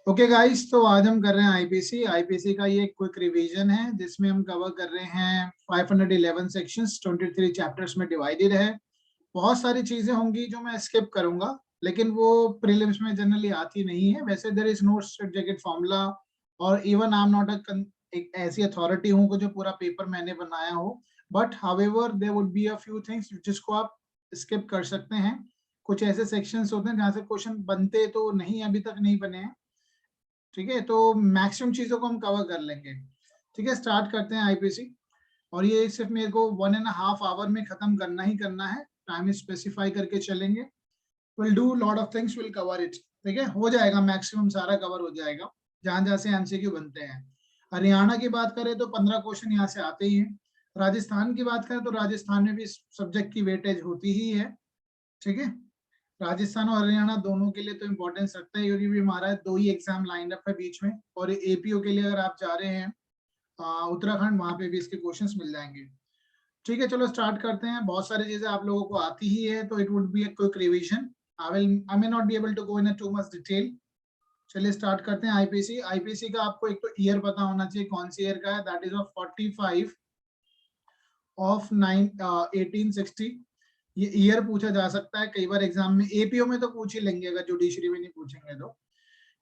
Okay guys, तो आज हम कर रहे हैं आईपीसी का ये क्विक रिवीजन है जिसमें हम कवर कर रहे हैं 511 सेक्शंस 23 चैप्टर्स में डिवाइडेड है। बहुत सारी चीजें होंगी जो मैं स्किप करूंगा, लेकिन वो प्रीलिम्स में जनरली आती नहीं है। वैसे there is no subject formula और इवन आई एम नॉट एक ऐसी अथॉरिटी हूँ जो पूरा पेपर मैंने बनाया हो, but however there would be a few things जिसको आप स्किप कर सकते हैं। कुछ ऐसे सेक्शंस होते हैं जहाँ से क्वेश्चन बनते तो नहीं, अभी तक नहीं बने हैं। ठीक है, तो मैक्सिमम चीजों को हम कवर कर लेंगे। ठीक है, स्टार्ट करते हैं आईपीसी। और ये सिर्फ मेरे को 1.5 आवर में खत्म करना ही करना है। टाइम स्पेसिफाई करके चलेंगे। Will do lot of things, will cover it. ठीक है, हो जाएगा, मैक्सिमम सारा कवर हो जाएगा जहां जहां से एमसीक्यू बनते हैं। हरियाणा की बात करें तो 15 क्वेश्चन यहाँ से आते ही हैं। राजस्थान की बात करें तो राजस्थान में भी सब्जेक्ट की वेटेज होती ही है। ठीक है, राजस्थान और हरियाणा दोनों के लिए तो इम्पोर्टेंस रखता है क्योंकि भी हमारा 2 ही एग्जाम लाइन अप है बीच में। और एपीओ के लिए अगर आप जा रहे हैं उत्तराखंड, वहां पे भी इसके क्वेश्चंस मिल जाएंगे। ठीक है, चलो स्टार्ट करते हैं। बहुत सारी चीजें आप लोगों को आती ही है, तो it would be a quick revision. I may not be able to go into much detail. चलिए स्टार्ट करते हैं। आईपीसी का आपको एक तो ईयर पता होना चाहिए कौन सी ईयर का है। That is of 45 of 1860। ये ईयर पूछा जा सकता है कई बार एग्जाम में। एपीओ में तो पूछ ही लेंगे अगर जुडिशरी में नहीं पूछेंगे तो।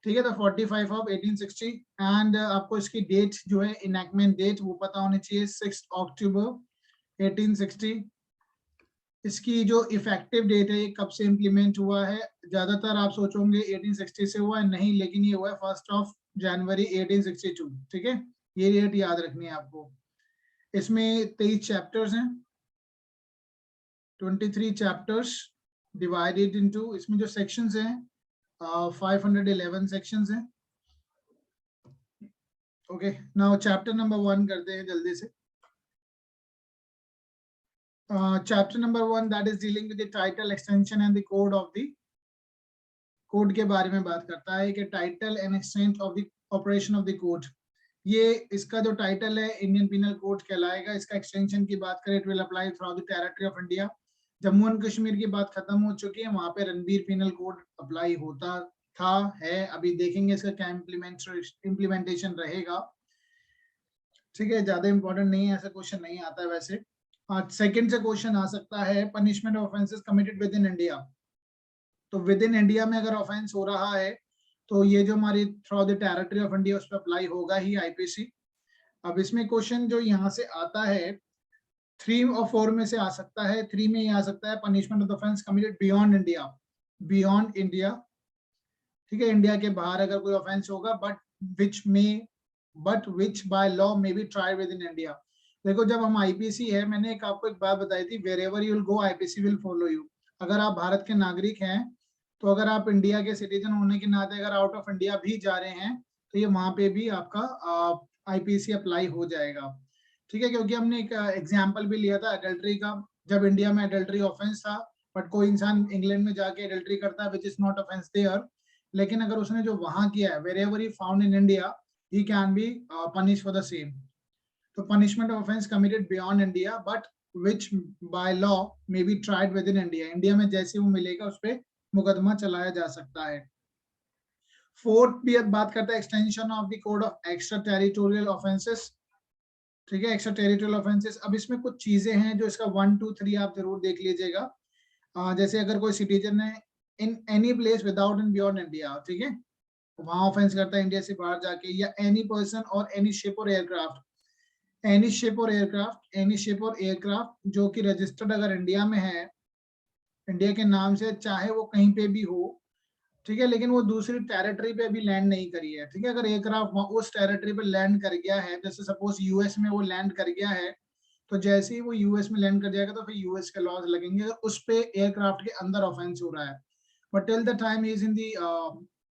ठीक है, तो 45 ऑफ 1860। एंड आपको इसकी डेट जो है, इनैक्टमेंट डेट, वो पता होनी चाहिए, 6 अक्टूबर 1860। इसकी जो इफेक्टिव डेट है, ये कब से इम्प्लीमेंट हुआ है। ज्यादातर आप सोचोगे 1860 से हुआ है, नहीं, लेकिन ये हुआ है 1 जनवरी 1862। ठीक है, ये डेट याद रखनी है आपको। इसमें 23 चैप्टर्स हैं, 23 चैप्टर्स डिवाइडेड इनटू, इसमें जो सेक्शंस हैं 511 सेक्शंस हैं। ओके, नाउ चैप्टर नंबर 1 करते हैं जल्दी से। Chapter number 1 that is dealing with the title, extension and the code of the code के बारे में बात करता है कि title and extent of the operation of the code. ये इसका जो टाइटल है इंडियन पिनल कोड कहलाएगा। इसका एक्सटेंशन की बात करें, it will apply through the territory of India. Jammu and Kashmir की बात खत्म हो चुकी है, वहां पे रणबीर पिनल कोड अप्लाई होता था, है। अभी देखेंगे इसका क्या इम्प्लीमेंटेशन रहेगा। ठीक है, ज्यादा इंपॉर्टेंट नहीं है, ऐसा क्वेश्चन नहीं आता है वैसे। सेकंड से क्वेश्चन आ सकता है, punishment of offences committed with in India. तो विद इन इंडिया में अगर ऑफेंस हो रहा है तो ये जो हमारी through the territory of India उस पर अप्लाई होगा ही आईपीसी। अब इसमें क्वेश्चन जो यहाँ से आता है, 3 और 4 में से आ सकता है। 3 में ये आ सकता है, punishment of offence committed beyond India. Beyond India, ठीक है, इंडिया के बाहर अगर कोई ऑफेंस होगा, but which by law may be tried within India. देखो, जब हम आईपीसी है, मैंने आपको एक बात बताई थी, wherever you will go IPC will follow you. अगर आप भारत के नागरिक हैं, तो अगर आप इंडिया के सिटीजन होने के नाते अगर आउट ऑफ इंडिया भी जा रहे हैं, तो ये वहां पे भी आपका आईपीसी अप्लाई हो जाएगा। ठीक है, क्योंकि हमने एक एग्जाम्पल भी लिया था अडल्ट्री का। जब इंडिया में अडल्ट्री ऑफेंस था, बट कोई इंसान इंग्लैंड में जाके अडल्ट्री करता है which is not offence there, लेकिन अगर उसने जो वहां किया है, wherever he found in India, he can be punish for the same. तो punishment of offence committed beyond India but which by law may be tried within India. India में जैसे वो मिलेगा उस पर मुकदमा चलाया जा सकता है। फोर्थ भी बात करता है extension of the code of extra territorial offences. ठीक है, एक्स्ट्रा टेरिटोरियल ऑफेंसेस। अब इसमें कुछ चीजें हैं जो इसका 1, 2, 3 आप जरूर देख लीजिएगा। जैसे अगर कोई सिटीजन है in any place without in beyond India, ठीक है, वहां ऑफेंस करता है इंडिया से बाहर जाके, या एनी पर्सन और एनी शिप और एयरक्राफ्ट, एनी शिप और एयरक्राफ्ट जो कि रजिस्टर्ड अगर इंडिया में है, इंडिया के नाम से, चाहे वो कहीं पे भी हो, ठीक है, लेकिन वो दूसरी टेरिटरी पे अभी लैंड नहीं करी है। ठीक है, अगर एयरक्राफ्ट उस टेरिटरी पे लैंड कर गया है, जैसे सपोज यूएस में वो लैंड कर गया है, तो जैसे ही वो यूएस में लैंड कर जाएगा तो फिर यूएस के लॉज लगेंगे अगर उस पे एयरक्राफ्ट के अंदर ऑफेंस हो रहा है। But till the time is in the,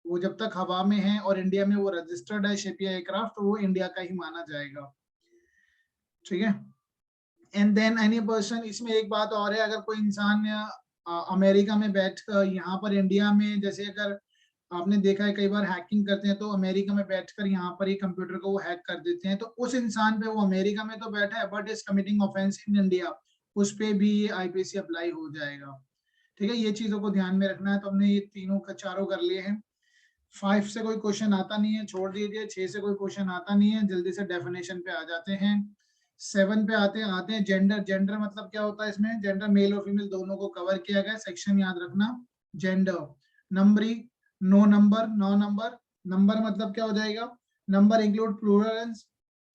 वो जब तक हवा में है और इंडिया में वो रजिस्टर्ड है शिप या एयरक्राफ्ट, तो वो इंडिया का ही माना जाएगा। ठीक है, एंड देन एनी पर्सन, इसमें एक बात और है, अगर कोई इंसान अमेरिका में बैठ कर यहाँ पर इंडिया में, जैसे अगर आपने देखा है कई बार हैकिंग करते हैं तो अमेरिका में बैठकर यहाँ पर ही कंप्यूटर को वो हैक कर देते हैं, तो उस इंसान पे, वो अमेरिका में तो बैठा है but is committing offence in India, उस पे भी ये आईपीसी अप्लाई हो जाएगा। ठीक है, ये चीजों को ध्यान में रखना है। तो हमने ये तीनों का चारों कर लिए हैं। 5 से कोई क्वेश्चन आता नहीं है, छोड़ दीजिए। 6 से कोई क्वेश्चन आता नहीं है, जल्दी से डेफिनेशन पे आ जाते हैं। 7 पे आते हैं जेंडर। जेंडर मतलब क्या होता है इसमें? जेंडर मेल और फीमेल दोनों को कवर किया गया। सेक्शन याद रखना, जेंडर। नंबरी, no number, no number. Number मतलब क्या हो जाएगा? नंबर इंक्लूड प्लूरल,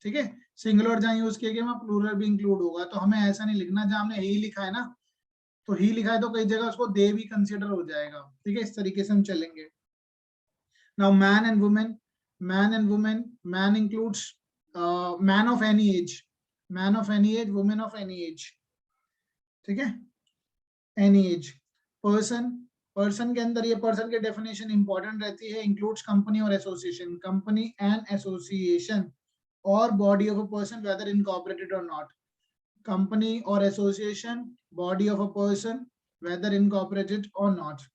ठीक है। सिंगुलर जहाँ यूज किए गए वहाँ प्लूरल भी इंक्लूड होगा। तो हमें ऐसा नहीं लिखना, जहाँ हमने ही लिखा है ना, तो ही लिखा है तो कई जगह उसको दे भी कंसिडर हो जाएगा, ठीक है। इस तरीके से हम चलेंगे। Now, man and woman, man and woman, man includes man of any age, man of any age, woman of any age, ठीक है, any age. Person, person के अंदर ये person की definition important रहती है, includes company और association, company and association or body of a person whether incorporated or not, company or association, body of a person whether incorporated or not,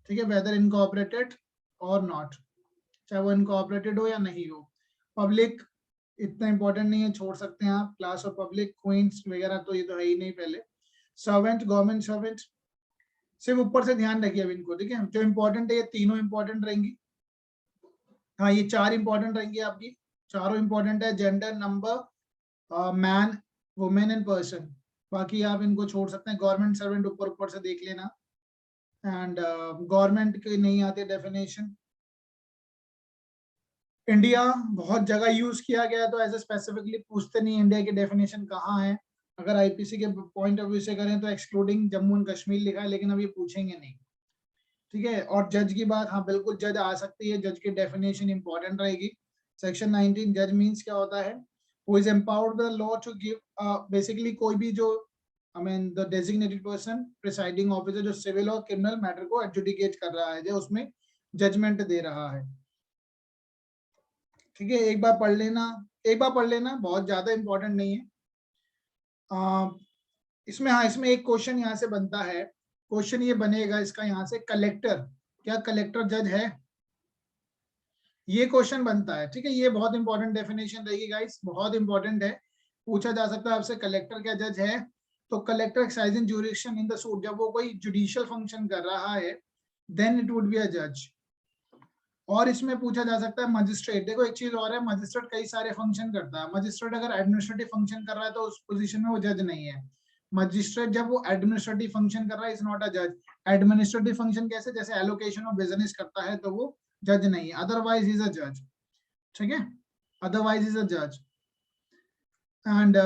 ठीक है, whether incorporated or not, चाहे वो incorporated हो या नहीं हो। Public इतना इंपॉर्टेंट नहीं है, छोड़ सकते हैं आप। क्लास ऑफ पब्लिक, क्वींस वगैरह तो ये तो है ही नहीं पहले। सर्वेंट, गवर्नमेंट सर्वेंट, सिर्फ ऊपर से ध्यान रखिए अब इनको, ठीक है। जो इंपॉर्टेंट है ये तीनों इंपॉर्टेंट रहेंगी। हाँ, ये 4 इंपॉर्टेंट रहेंगी आपकी, चारों इंपॉर्टेंट है, gender, number, man, women and person. बाकी आप इनको छोड़ सकते हैं। गवर्नमेंट सर्वेंट ऊपर ऊपर से देख लेना, एंड गवर्नमेंट के नहीं आते डेफिनेशन। इंडिया बहुत जगह यूज किया गया, तो ऐसे स्पेसिफिकली पूछते नहीं इंडिया की डेफिनेशन कहाँ है। अगर आईपीसी के पॉइंट ऑफ व्यू से करें तो एक्सक्लूडिंग जम्मू एंड कश्मीर लिखा है, लेकिन अब ये पूछेंगे नहीं, ठीक है। और जज की बात, हाँ बिल्कुल जज आ सकती है, जज की डेफिनेशन इंपॉर्टेंट रहेगी। सेक्शन 19, जज मीन्स क्या होता है? Who is empowered by the law to give, basically कोई भी जो, I mean the designated person, presiding officer, जो सिविल और क्रिमिनल मैटर को एडजुडिकेट कर रहा है, जो उसमें जजमेंट दे रहा है, ठीक है। एक बार पढ़ लेना, एक बार पढ़ लेना, बहुत ज्यादा इंपॉर्टेंट नहीं है। इसमें, हाँ इसमें एक क्वेश्चन यहाँ से बनता है, क्वेश्चन ये बनेगा इसका यहाँ से, कलेक्टर, क्या कलेक्टर जज है? ये क्वेश्चन बनता है, ठीक है। ये बहुत इंपॉर्टेंट डेफिनेशन रहेगी गाइस, बहुत इंपॉर्टेंट है। पूछा जा सकता है आपसे, कलेक्टर क्या जज है? तो collector exercising jurisdiction in the suit, जब वो कोई जुडिशियल फंक्शन कर रहा है, then it would be a जज। और इसमें पूछा जा सकता है मजिस्ट्रेट। देखो एक चीज और है, मजिस्ट्रेट कई सारे फंक्शन करता है। मजिस्ट्रेट अगर एडमिनिस्ट्रेटिव फंक्शन कर रहा है तो उस पोजीशन में वो जज नहीं है। मजिस्ट्रेट जब वो एडमिनिस्ट्रेटिव फंक्शन कर रहा है, इज नॉट अ जज। एडमिनिस्ट्रेटिव फंक्शन कैसे? जैसे एलोकेशन ऑफ बिजनेस करता है तो वो जज नहीं है, अदरवाइज इज अ जज, ठीक है, अदरवाइज इज अ जज। एंड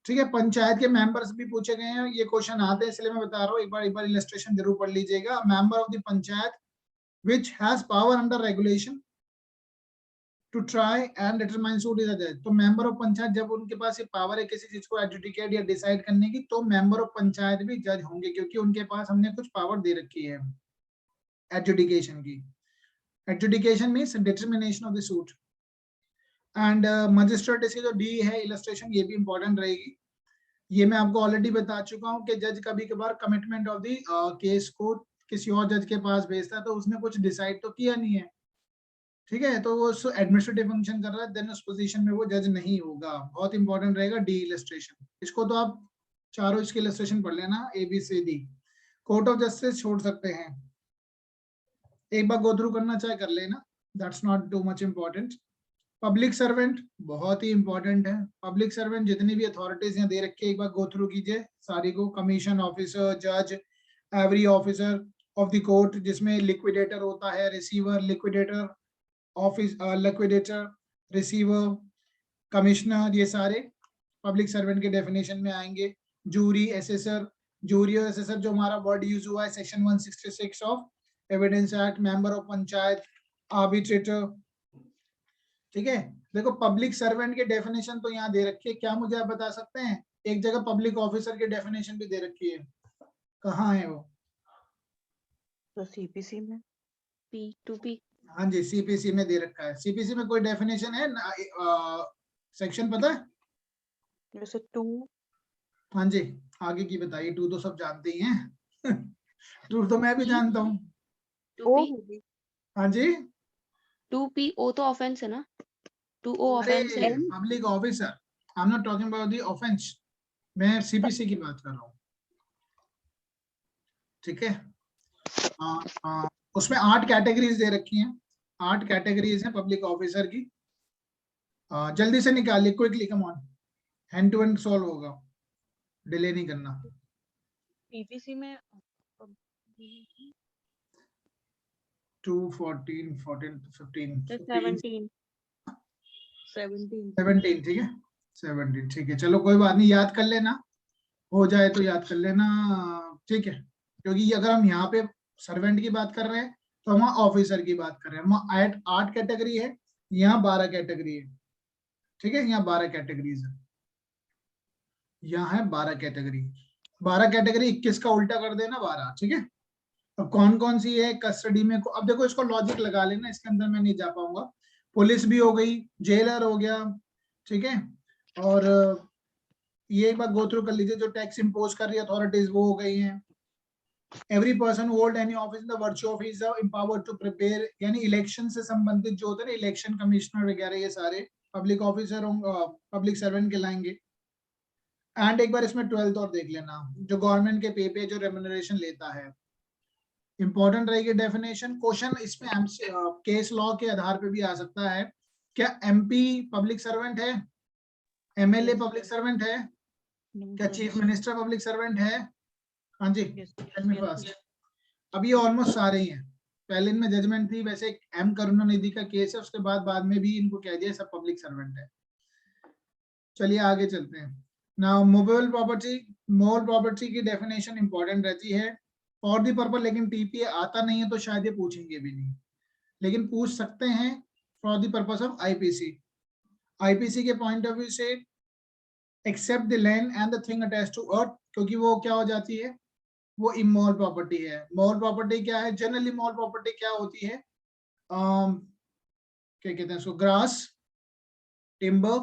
ठीक है, पंचायत के मेंबर्स भी पूछे गए हैं, ये क्वेश्चन आते हैं इसलिए मैं बता रहा हूँ, एक बार इलस्ट्रेशन जरूर पढ़ लीजिएगा। Member of the panchayat which has power under regulation to try and determine suit is a judge। तो मेंबर ऑफ पंचायत जब उनके पास ये पावर है किसी चीज को एडजुडिकेट या डिसाइड करने की, तो मेंबर ऑफ पंचायत भी जज होंगे, क्योंकि उनके पास हमने कुछ पावर दे रखी है एडजुडिकेशन की। Adjudication means determination of the suit. And magistrate, इसकी जो डी है इलस्ट्रेशन, ये भी इंपॉर्टेंट रहेगी। ये मैं आपको ऑलरेडी बता चुका हूँ कि जज कभी कभार कमिटमेंट ऑफ द केस को किसी और जज के पास भेजता है, तो उसने कुछ डिसाइड तो किया नहीं है, ठीक है, तो वो एडमिनिस्ट्रेटिव फंक्शन कर रहा है, देन उस पोजीशन में वो जज नहीं होगा। बहुत इंपॉर्टेंट रहेगा डी इलस्ट्रेशन। इसको तो आप चारों इसके इलस्ट्रेशन पढ़ लेना, A B C D. Court of justice छोड़ सकते हैं, एक बार गो थ्रू करना चाहे कर लेना, that's not too much important. Public servant बहुत ही इंपॉर्टेंट है। पब्लिक सर्वेंट जितनी भी अथॉरिटीज यहाँ दे रखी है, एक बार गो थ्रू कीजिए सारी को। कमीशन ऑफिसर, जज, every officer of the court, जिसमें लिक्विडेटर होता है, receiver, liquidator, office, liquidator, receiver, commissioner, ये सारे पब्लिक सर्वेंट के डेफिनेशन में आएंगे। जूरी, एसेसर, जूरी और एसेसर जो हमारा वर्ड यूज हुआ है section 166 of evidence act. Member of panchayat, arbitrator, ठीक है। देखो पब्लिक सर्वेंट के डेफिनेशन तो यहाँ दे रखी है, क्या मुझे आप बता सकते हैं? एक जगह पब्लिक ऑफिसर की डेफिनेशन भी दे रखी है, कहाँ है वो? तो सीपीसी में P2P। हाँ जी, सीपीसी में दे रखा है। सीपीसी में कोई डेफिनेशन है सेक्शन पता है? जैसे 2। हाँ जी, आगे की बताइए। 2 तो सब जानते ही हैं 2 तो मैं भी जानता हूँ। 2P। हाँ जी, 2PO तो ऑफेंस है ना, 2O अरे ऑफेंस है। Public officer, I am not talking about the offence, मैं सीपीसी की बात कर रहा हूँ, ठीक है। उसमें 8 कैटेगरीज दे रखी हैं, 8 कैटेगरीज हैं पब्लिक ऑफिसर की। जल्दी से निकालिए, quickly, come on, hand to hand solve होगा, डिले नहीं करना। पीपीसी में 2 14 14 15 17 17 17, ठीक है 17, ठीक है, चलो कोई बात नहीं, याद कर लेना, हो जाए तो याद कर लेना, ठीक है, क्योंकि अगर हम यहाँ पे सर्वेंट की बात कर रहे हैं तो हम ऑफिसर की बात कर रहे हैं। हम 8 कैटेगरी है, यहाँ 12 कैटेगरी है, ठीक है, यहाँ 12 कैटेगरीज है, यहाँ है 12 कैटेगरी। 12 कैटेगरी 21 का उल्टा कर देना 12, ठीक है। अब कौन कौन सी है कस्टडी में, अब देखो इसको लॉजिक लगा लेना, इसके अंदर मैं नहीं जा पाऊंगा। पुलिस भी हो गई, जेलर हो गया, ठीक है, और ये एक बार गो थ्रू कर लीजिए, जो टैक्स इंपोज कर रही है अथॉरिटीज वो हो गई हैं। Every person hold any office in the virtue of is empowered to prepare, यानी इलेक्शन से संबंधित जो होते हैं इलेक्शन कमिश्नर वगैरह, ये सारे पब्लिक ऑफिसर पब्लिक सर्वेंट कहलाएंगे। एंड एक बार इसमें 12th और देख लेना, जो गवर्नमेंट के पे जो रेम्युनरेशन लेता है। इंपॉर्टेंट रहेगी डेफिनेशन, क्वेश्चन इसमें केस लॉ के आधार पे भी आ सकता है। क्या एमपी पब्लिक सर्वेंट है, एमएलए पब्लिक सर्वेंट है, क्या चीफ मिनिस्टर पब्लिक सर्वेंट है? हाँ जी, फर्स्ट। अब ये ऑलमोस्ट सारे ही हैं, पहले इनमें जजमेंट थी, वैसे एम करुणानिधि का केस है, उसके बाद में भी इनको कह दिया सब पब्लिक सर्वेंट है। चलिए आगे चलते हैं। नाउ मूवेबल प्रॉपर्टी की डेफिनेशन इंपॉर्टेंट रहती है फॉर दी पर्पस, लेकिन टीपीए आता नहीं है तो शायद ये पूछेंगे भी नहीं, लेकिन पूछ सकते हैं for the purpose of IPC. IPC के पॉइंट ऑफ व्यू से except the land and the thing attached to earth, क्योंकि वो क्या हो जाती है, वो इमोरल प्रॉपर्टी है। मोरल प्रॉपर्टी क्या है, जनरली मोरल प्रॉपर्टी क्या होती है, क्या कहते हैं उसको, ग्रास, टिम्बर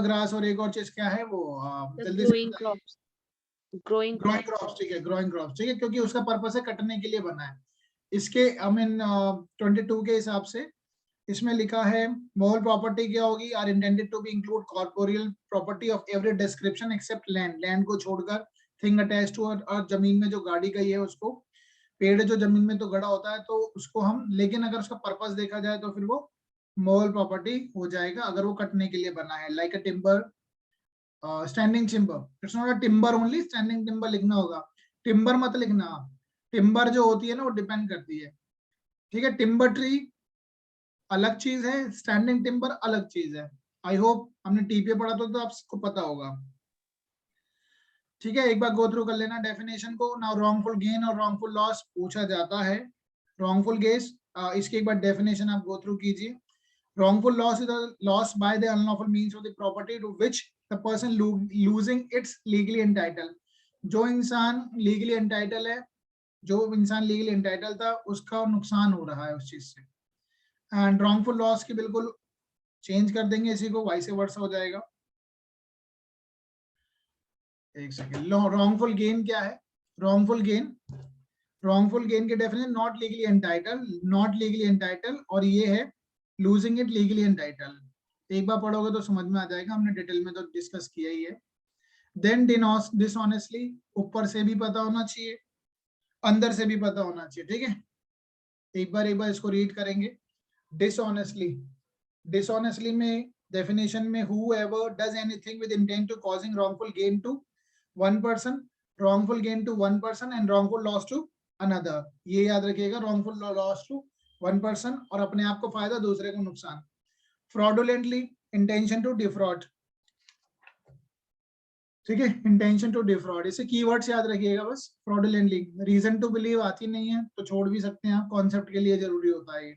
ग्रास, और एक और चीज क्या है वो, जल्दी से ग्रोइंग क्रॉप्स, ठीक है, ग्रोइंग क्रॉप्स, ठीक है, क्योंकि उसका पर्पस है कटने के लिए बना है। इसके आई मीन 22 के हिसाब से इसमें लिखा है मोरल प्रॉपर्टी क्या होगी, are intended to be include corporeal property of every description except land, land को छोड़कर, थिंग अटैच टू, और जमीन में जो गाड़ी गई है उसको, पेड़ जो जमीन में तो गड़ा होता है तो उसको हम, लेकिन अगर उसका पर्पस देखा जाए तो फिर वो मोरल प्रॉपर्टी हो जाएगा अगर वो कटने के लिए बना है। Like a timber, standing timber, it's not a timber only, standing timber लिखना होगा, टिम्बर मत लिखना। टिम्बर जो होती है ना वो डिपेंड करती है, ठीक है, टिम्बर ट्री अलग चीज है, स्टैंडिंग टिम्बर अलग चीज है। आई होप हमने टीपीए पढ़ा तो आपको पता होगा, ठीक है। एक बार गो थ्रू कर लेना डेफिनेशन को। नाउ रॉन्गफुल गेन और रॉन्गफुल लॉस पूछा जाता है। रॉन्गफुल गेस, इसकी एक बार डेफिनेशन आप गो थ्रू कीजिए। wrongful loss is a loss by the unlawful means of the property to which the person losing its legally entitled, जो इंसान लीगली एंटाइटल है, जो इंसान लीगली एंटाइटल था उसका नुकसान हो रहा है उस चीज से। एंड रॉन्गफुल लॉस की बिल्कुल चेंज कर देंगे इसी को, वाइस वर्सा हो जाएगा। एक सेकेंड, रॉन्गफुल गेन क्या है, रॉन्गफुल गेन के डेफिनेशन नॉट लीगली एंटाइटल, और ये है लूजिंग इट लीगली एंटाइटल। एक बार पढ़ोगे तो समझ में आ जाएगा, हमने डिटेल में तो डिस्कस किया ही है। देन डिसऑनेस्टली, ऊपर से भी पता होना चाहिए, अंदर से भी पता होना चाहिए, ठीक है। एक बार इसको रीड करेंगे। डिसऑनेस्टली में डेफिनेशन में whoever does anything with intent to causing wrongful gain to one person, wrongful gain to one person and wrongful loss to another, ये याद रखिएगा, wrongful loss to one person और अपने आप को फायदा, दूसरे को नुकसान। fraudulently, intention to defraud, ठीक है, इंटेंशन टू डिफ्रॉड, इसे कीवर्ड्स याद रखिएगा बस। फ्रॉडुलेंटली, रीजन टू बिलीव आती नहीं है तो छोड़ भी सकते हैं, कॉन्सेप्ट के लिए जरूरी होता है,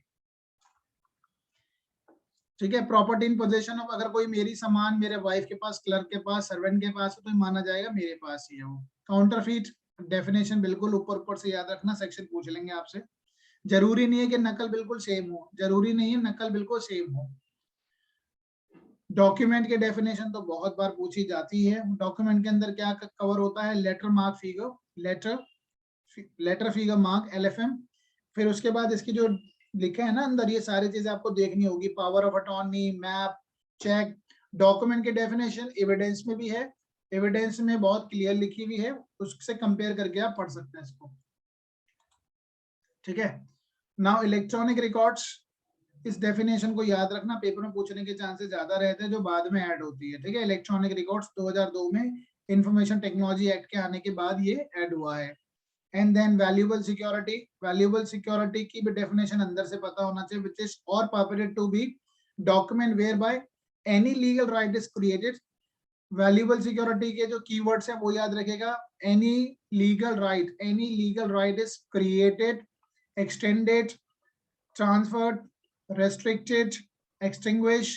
ठीक है। प्रॉपर्टी इन पोजेशन ऑफ, अगर कोई मेरी सामान मेरे वाइफ के पास, क्लर्क के पास, सर्वेंट के पास है तो माना जाएगा मेरे पास ही है वो। काउंटरफीट डेफिनेशन बिल्कुल ऊपर से याद रखना, सेक्शन पूछ लेंगे आपसे। जरूरी नहीं है कि नकल बिल्कुल सेम हो, जरूरी नहीं है नकल बिल्कुल सेम हो। डॉक्यूमेंट के डेफिनेशन तो बहुत बार पूछी जाती है। डॉक्यूमेंट के अंदर क्या कवर होता है, letter mark figure, letter figure mark LFM, फिर उसके बाद इसकी जो लिखा है ना अंदर, ये सारी चीजें आपको देखनी होगी, power of attorney, map, check. Document की डेफिनेशन एविडेंस में भी है, एविडेंस में बहुत क्लियर लिखी हुई है, उससे कंपेयर करके आप पढ़ सकते हैं इसको। ठीक है। नाउ इलेक्ट्रॉनिक रिकॉर्ड्स, इस डेफिनेशन को याद रखना, पेपर में पूछने के चांसेस ज्यादा रहते हैं जो बाद में ऐड होती है। ठीक है, इलेक्ट्रॉनिक रिकॉर्ड्स 2002 में इंफॉर्मेशन टेक्नोलॉजी एक्ट के आने के बाद ये ऐड हुआ है। And then valuable security, valuable security की भी डेफिनेशन अंदर से पता होना चाहिए, which is or permitted to be document whereby any legal right is created. वैल्यूएबल सिक्योरिटी के जो कीवर्ड्स हैं वो याद रखेगा, any legal right is created, extended, transferred, restricted, extinguish,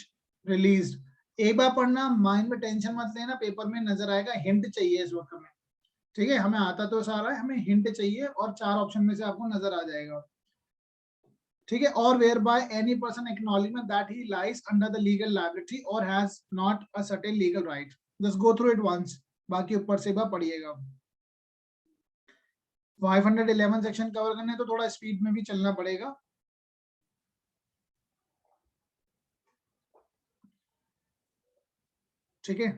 released. एक बार पढ़ना, माइंड में टेंशन मत लेना, पेपर में नजर आएगा, हिंट चाहिए इस वक्त में। ठीक है, हमें आता तो सारा है, हमें हिंट चाहिए और 4 ऑप्शन में से आपको नजर आ जाएगा। ठीक है, और whereby any person acknowledgement that he lies under the legal liability और has not a certain legal right. Just go through it once, बाकी ऊपर से बार पढ़िएगा। 511 सेक्शन कवर करने तो थोड़ा स्पीड में भी चलना पड़ेगा। ठीक है,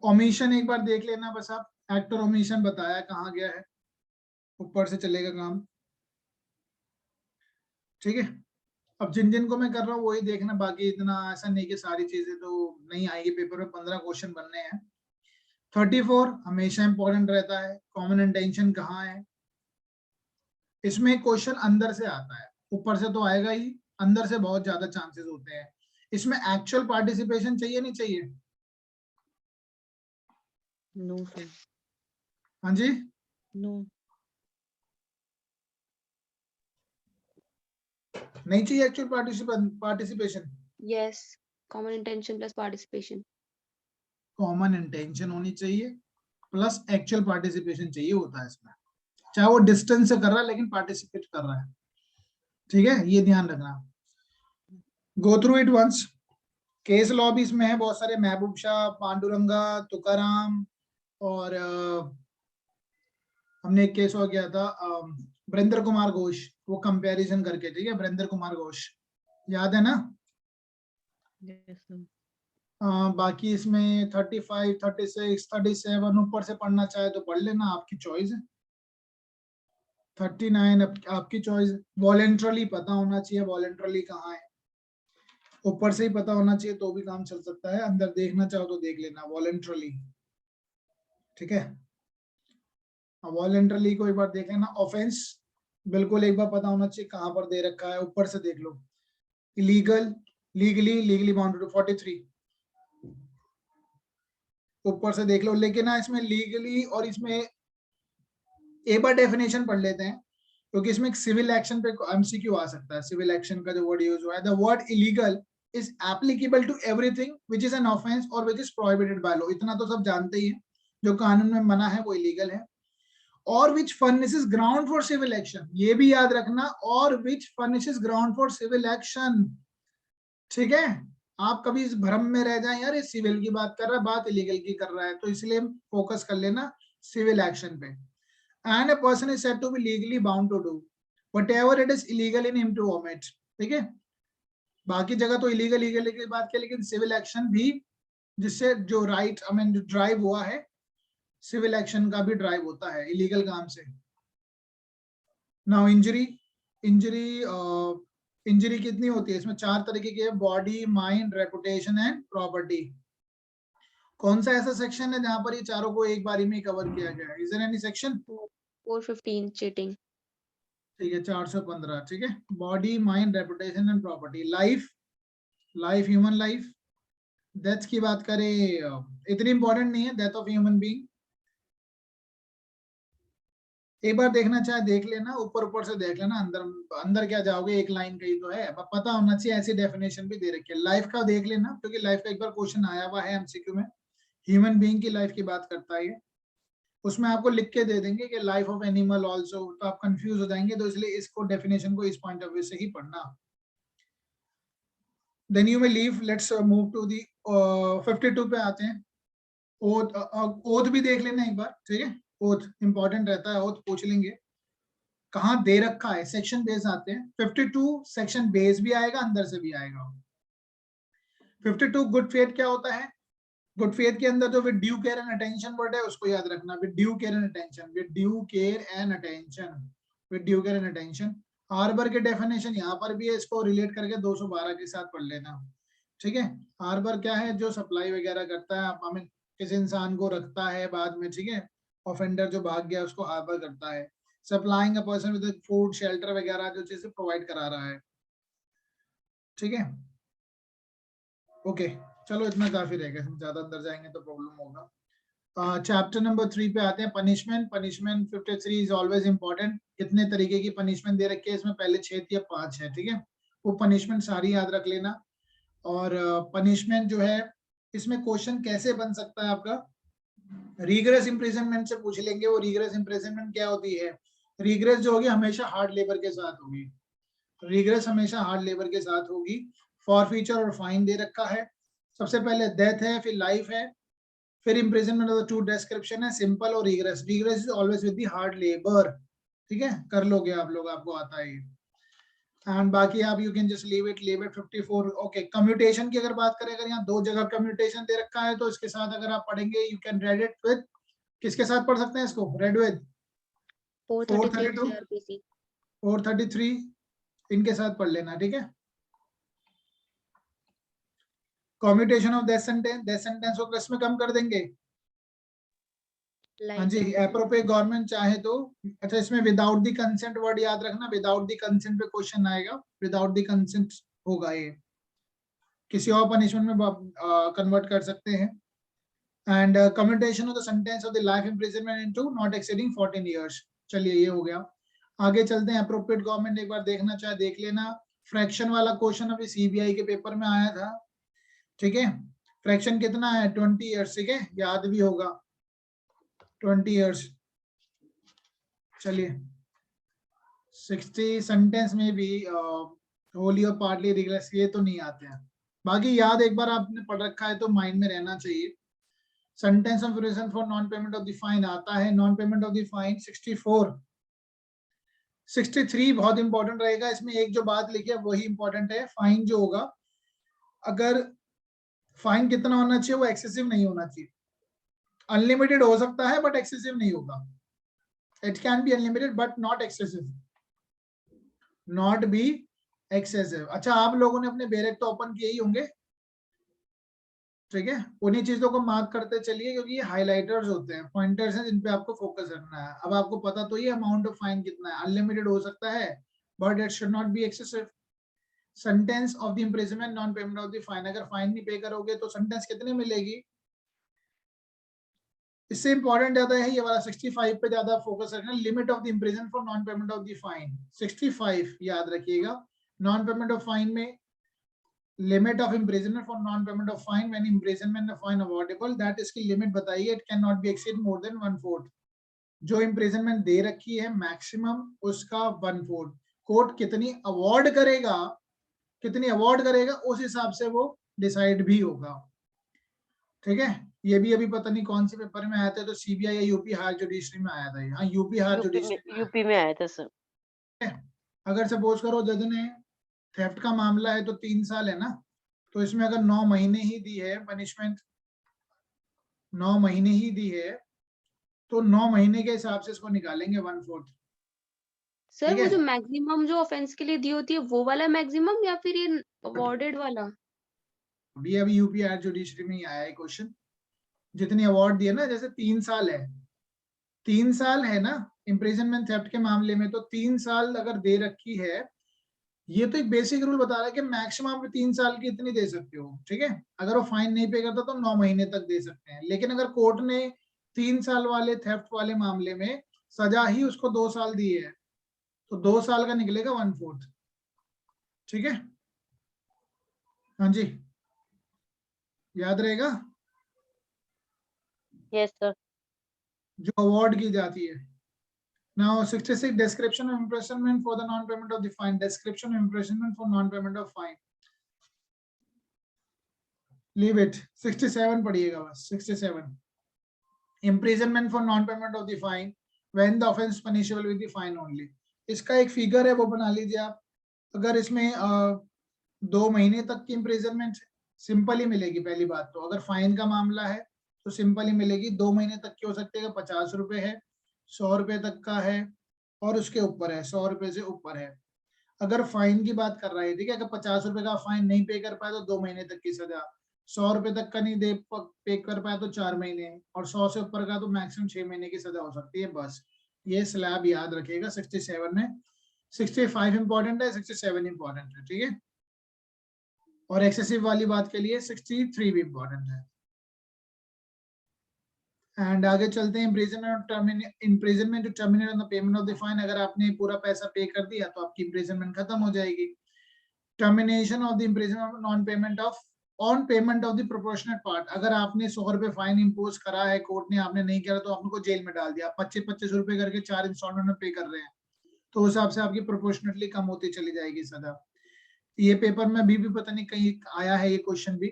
ओमिशन एक बार देख लेना बस आप, एक्टर ओमिशन बताया कहाँ गया है, ऊपर से चलेगा काम। ठीक है, अब जिन जिन को मैं कर रहा हूँ वही देखना, बाकी इतना ऐसा नहीं कि सारी चीजें तो नहीं आएगी, पेपर में 15 क्वेश्चन बनने हैं। 34 हमेशा इंपॉर्टेंट रहता है, कॉमन इंटेंशन कहाँ है। इसमें क्वेश्चन अंदर से आता है, ऊपर से तो आएगा ही, अंदर से बहुत ज्यादा चांसेस होते हैं। इसमें एक्चुअल पार्टिसिपेशन चाहिए नहीं चाहिए? No sir. हाँ जी, नो। नहीं चाहिए actual participation? Yes, common intention plus participation. Common intention होनी चाहिए प्लस एक्चुअल पार्टिसिपेशन चाहिए होता है इसमें, चाहे वो डिस्टेंस से कर रहा है लेकिन पार्टिसिपेट कर रहा है। ठीक है, ये ध्यान रखना। Go through it once. Case law भी इसमें है बहुत सारे, महबूब शाह, पांडुरंगा, तुकाराम, और हमने एक केस हुआ किया था वरिंदर कुमार घोष, वो कंपैरिजन करके। ठीक है, वरिंदर कुमार घोष याद है ना? Yes sir. बाकी इसमें 35, 36, 37 ऊपर से पढ़ना चाहे तो पढ़ लेना, आपकी चॉइस है। 39 आपकी चॉइस। वॉलेंट्रली पता होना चाहिए, वॉलेंट्रली कहाँ है, ऊपर से ही पता होना चाहिए तो भी काम चल सकता है, अंदर देखना चाहो तो देख लेना वॉलेंट्रली। ठीक है, वॉलेंट्रली को एक बार देख लेना। ऑफेंस बिल्कुल एक बार पता होना चाहिए कहाँ पर दे रखा है, ऊपर से देख लो। इलीगल, लीगली बाउंडेड टू 43, ऊपर से देख लो। लेकिन ना इसमें लीगली और इसमें एक बार डेफिनेशन पढ़ लेते हैं, क्योंकि इसमें एक सिविल एक्शन पे एमसीक्यू आ सकता है। सिविल एक्शन का जो वर्ड यूज हुआ है, the word illegal is applicable to everything which is an offence और which is prohibited by law. इतना तो सब जानते ही हैं, जो कानून में मना है वो इलीगल है। और which furnishes ground for civil action, ये भी याद रखना, और which furnishes ground for civil action। ठीक है, आप कभी इस भ्रम में रह जाएं यार ये सिविल की बात कर रहा है, बात इलीगल की कर रहा है, तो इसलिए फोकस कर लेना सिविल एक्शन पे। And a person is said to be legally bound to do whatever it is illegal in him to omit. ठीक है, बाकी जगह तो इलीगल की बात की, लेकिन सिविल एक्शन भी जिससे जो राइट आई मीन ड्राइव हुआ है, सिविल एक्शन का भी ड्राइव होता है इलीगल काम से। नाउ इंजरी कितनी होती है इसमें? 4 तरीके की है, body, mind, reputation and property. कौन सा ऐसा सेक्शन है जहां पर ये चारों को एक बारी में कवर किया गया है? Is there any section? 415 cheating. ठीक है, 415। ठीक है, body, mind, reputation and property. Life, human life. Death की बात करें, इतनी इंपॉर्टेंट नहीं है डेथ ऑफ ह्यूमन बीइंग, एक बार देखना चाहे देख लेना, ऊपर से देख लेना, अंदर अंदर क्या जाओगे, एक लाइन कही तो है, पता होना चाहिए। ऐसी डेफिनेशन भी दे रखी है। लाइफ का देख लेना, क्योंकि लाइफ का एक बार क्वेश्चन आया हुआ है एमसीक्यू में, ह्यूमन बीइंग की लाइफ की बात करता है, उसमें आपको लिख के दे देंगे कि लाइफ ऑफ एनिमल ऑल्सो, तो आप कंफ्यूज हो जाएंगे, तो इसलिए इसको डेफिनेशन को इस पॉइंट ऑफ व्यू से ही पढ़ना। Then you may leave, let's move to the 52 पे आते हैं। ओथ भी देख लेना एक बार। ठीक है, ओथ इंपॉर्टेंट रहता है, ओथ पूछ लेंगे कहाँ दे रखा है, सेक्शन बेस आते हैं। 52 सेक्शन बेस भी आएगा, अंदर से भी आएगा। 52 गुड फेथ क्या होता है? गुड फेथ के अंदर जो with due care and attention word है उसको याद रखना, with due care and attention, with due care and attention. With due care and attention. Harbour के डेफिनेशन यहाँ पर भी है, इसको रिलेट करके 212 के साथ पढ़ लेना। ठीक है, हार्बर क्या है, जो सप्लाई वगैरह करता है, हमें किसी इंसान को रखता है बाद में, ठीक है, ऑफेंडर जो भाग गया उसको हार्बर करता है। Supplying a person with food shelter वगैरह जो चीजें प्रोवाइड करा रहा है। ठीक है, ओके, चलो इतना काफी रहेगा, इसमें ज्यादा अंदर जाएंगे तो प्रॉब्लम होगा। चैप्टर नंबर 3 पे आते हैं, punishment. Punishment 53 is always important. कितने तरीके की पनिशमेंट दे रखी है इसमें, पहले 6 या 5 है। ठीक है, वो पनिशमेंट सारी याद रख लेना। और पनिशमेंट जो है, इसमें क्वेश्चन कैसे बन सकता है आपका, रीग्रेस इम्प्रिजनमेंट से पूछ लेंगे। वो रीग्रेस इम्प्रिजनमेंट क्या होती है, रीग्रेस जो होगी हमेशा हार्ड लेबर के साथ होगी। रीग्रेस हमेशा हार्ड लेबर के साथ होगी। फॉरफीचर और फाइन दे रखा है। सबसे पहले डेथ है, फिर लाइफ है, फिर imprisonment of the two description है, सिंपल और rigorous. Rigorous is always with the hard labour. ठीक है, कर लोगे आप लोग, आपको आता है ये। एंड बाकी आप you can just leave it 54। Okay, commutation की अगर बात करें, अगर यहाँ 2 जगह कम्यूटेशन दे रखा है तो इसके साथ अगर आप पढ़ेंगे, you can read it with, किसके साथ पढ़ सकते हैं इसको, रेड विद 432 CRPC 433, इनके साथ पढ़ लेना। ठीक है, कम्यूटेशन ऑफ डेथ सेंटेंस को किस में कम कर देंगे, हाँ लाइफ जी, एप्रोप्रिएट गवर्नमेंट चाहे तो। अच्छा, इसमें विदाउट द कंसेंट वर्ड याद रखना, विदाउट द कंसेंट पे क्वेश्चन आएगा, विदाउट द कंसेंट होगा ये, किसी और पनिशमेंट में कन्वर्ट कर सकते हैं। And commutation of the sentence of the life imprisonment into not exceeding 14 years. चलिए, ये हो गया। आगे चलते हैं, एप्रोप्रिएट गवर्नमेंट एक बार देखना चाहे देख लेना। फ्रैक्शन वाला क्वेश्चन अभी सीबीआई के पेपर में आया था। ठीक है, फ्रैक्शन कितना है, 20 इयर्स। ठीक है, याद भी होगा 20 इयर्स। चलिए, 60 सेंटेंस में भी होली और पार्टली रिग्रेस ये तो नहीं आते हैं, बाकी याद एक बार आपने पढ़ रखा है तो माइंड में रहना चाहिए। Sentence of reason for non payment of the fine आता है, non payment of the fine 64। 63 बहुत इंपॉर्टेंट रहेगा, इसमें एक जो बात लिखी है वही इंपॉर्टेंट है। फाइन जो होगा, अगर फाइन कितना होना चाहिए, वो एक्सेसिव नहीं होना चाहिए। अनलिमिटेड हो सकता है बट एक्सेसिव नहीं होगा। It can be unlimited but not excessive, not be excessive. अच्छा, आप लोगों ने अपने बैरक तो ओपन किए ही होंगे। ठीक है, उन्हीं चीजों को मार्क करते चलिए, क्योंकि ये हाइलाइटर्स होते हैं, पॉइंटर्स हैं जिन पे आपको फोकस रखना है। अब आपको पता तो ये अमाउंट ऑफ फाइन कितना है, अनलिमिटेड हो सकता है but it should not be excessive. Sentence of the imprisonment non payment of the fine, अगर फाइन नहीं पे करोगे तो सेंटेंस कितने मिलेगी। इससे इंपॉर्टेंट ज्यादा है ये वाला 65 पे ज्यादा फोकस रखना, limit of the imprison for non payment of the fine 65 याद रखिएगा। नॉन पेमेंट ऑफ फाइन में limit of imprisonment for non payment of fine when imprisonment of fine awardable, that इसकी लिमिट बताइए, it can not be exceed more than 1/4। जो imprisonment दे रखी है maximum उसका 1/4। कोर्ट कितनी अवॉर्ड करेगा, कितनी अवॉर्ड करेगा उस हिसाब से वो डिसाइड भी होगा। ठीक है, ये भी अभी पता नहीं कौन से पेपर में आया था, तो सीबीआई या यूपी हायर जुडिशरी में आया था ये। हाँ, यूपी हायर जुडिशरी यूपी में आया था सर। में। अगर सपोज करो जज ने थेफ्ट का मामला है तो 3 साल है ना, तो इसमें अगर 9 महीने ही दी है पनिशमेंट, 9 महीने ही दी है, तो 9 महीने के हिसाब से इसको निकालेंगे 1/4। सर, ठीक वो है, जो मैक्सिमम जो ऑफेंस के लिए दी होती है वो वाला मैक्सिमम या फिर ये अवॉर्डेड वाला? अभी यूपी हायर जुडिशरी में ही आया है क्वेश्चन। जितनी अवार्ड दिए ना, जैसे 3 साल है, 3 साल है ना इम्प्रिजनमेंट थेफ्ट के मामले में, तो 3 साल अगर दे रखी है, ये तो एक बेसिक रूल बता रहा है कि मैक्सिमम आप 3 साल की इतनी दे सकते हो। ठीक है, अगर वो फाइन नहीं पे करता तो 9 महीने तक दे सकते हैं, लेकिन अगर कोर्ट ने 3 साल वाले थेफ्ट वाले मामले में सजा ही उसको 2 साल दी है, तो 2 साल का निकलेगा 1/4। ठीक है, हाँ जी, याद रहेगा यस सर। जो अवार्ड की जाती है। Now 66 description of imprisonment for the non-payment of the fine. Description of imprisonment for non-payment of fine. Leave it. 67 पढ़िएगा बस 67. Imprisonment for non-payment of the fine when the offence punishable with the fine only. इसका एक figure है वो बना लीजिए आप। अगर इसमें 2 महीने तक की इम्प्रिजनमेंट सिंपल ही मिलेगी, पहली बात तो अगर फाइन का मामला है तो सिंपल ही मिलेगी। 2 महीने तक की हो सकती है, 50 रुपए है, 100 रुपए तक का है, और उसके ऊपर है, 100 रुपए से ऊपर है। अगर फाइन की बात कर रहा है, ठीक है, अगर 50 रुपए का फाइन नहीं पे कर पाया तो 2 महीने तक की सजा, 100 रुपए तक का नहीं दे पे कर पाया तो 4 महीने, और 100 से ऊपर का तो मैक्सिमम 6 महीने की सजा हो सकती है। बस ये स्लैब याद रखिएगा 67 में। 65 इंपॉर्टेंट है, 67 इंपॉर्टेंट है, ठीक है। और एक्सेसिव वाली बात के लिए 63 भी इंपॉर्टेंट है। एंड आगे चलते हैं, imprisonment to terminate on the payment of the fine. अगर आपने पूरा पैसा पे कर दिया तो आपकी इम्प्रिजनमेंट खत्म हो जाएगी। Termination of the imprisonment non payment of on payment of the proportionate part. अगर आपने 100 रुपए फाइन इम्पोज करा है कोर्ट ने, आपने नहीं करा तो आपको जेल में डाल दिया, 25-25 रुपए करके 4 इंस्टॉलमेंट में पे कर रहे हैं, तो उस हिसाब से आपकी प्रोपोर्शनेटली कम होती चली जाएगी सजा। ये पेपर में अभी भी पता नहीं कहीं आया है ये क्वेश्चन भी,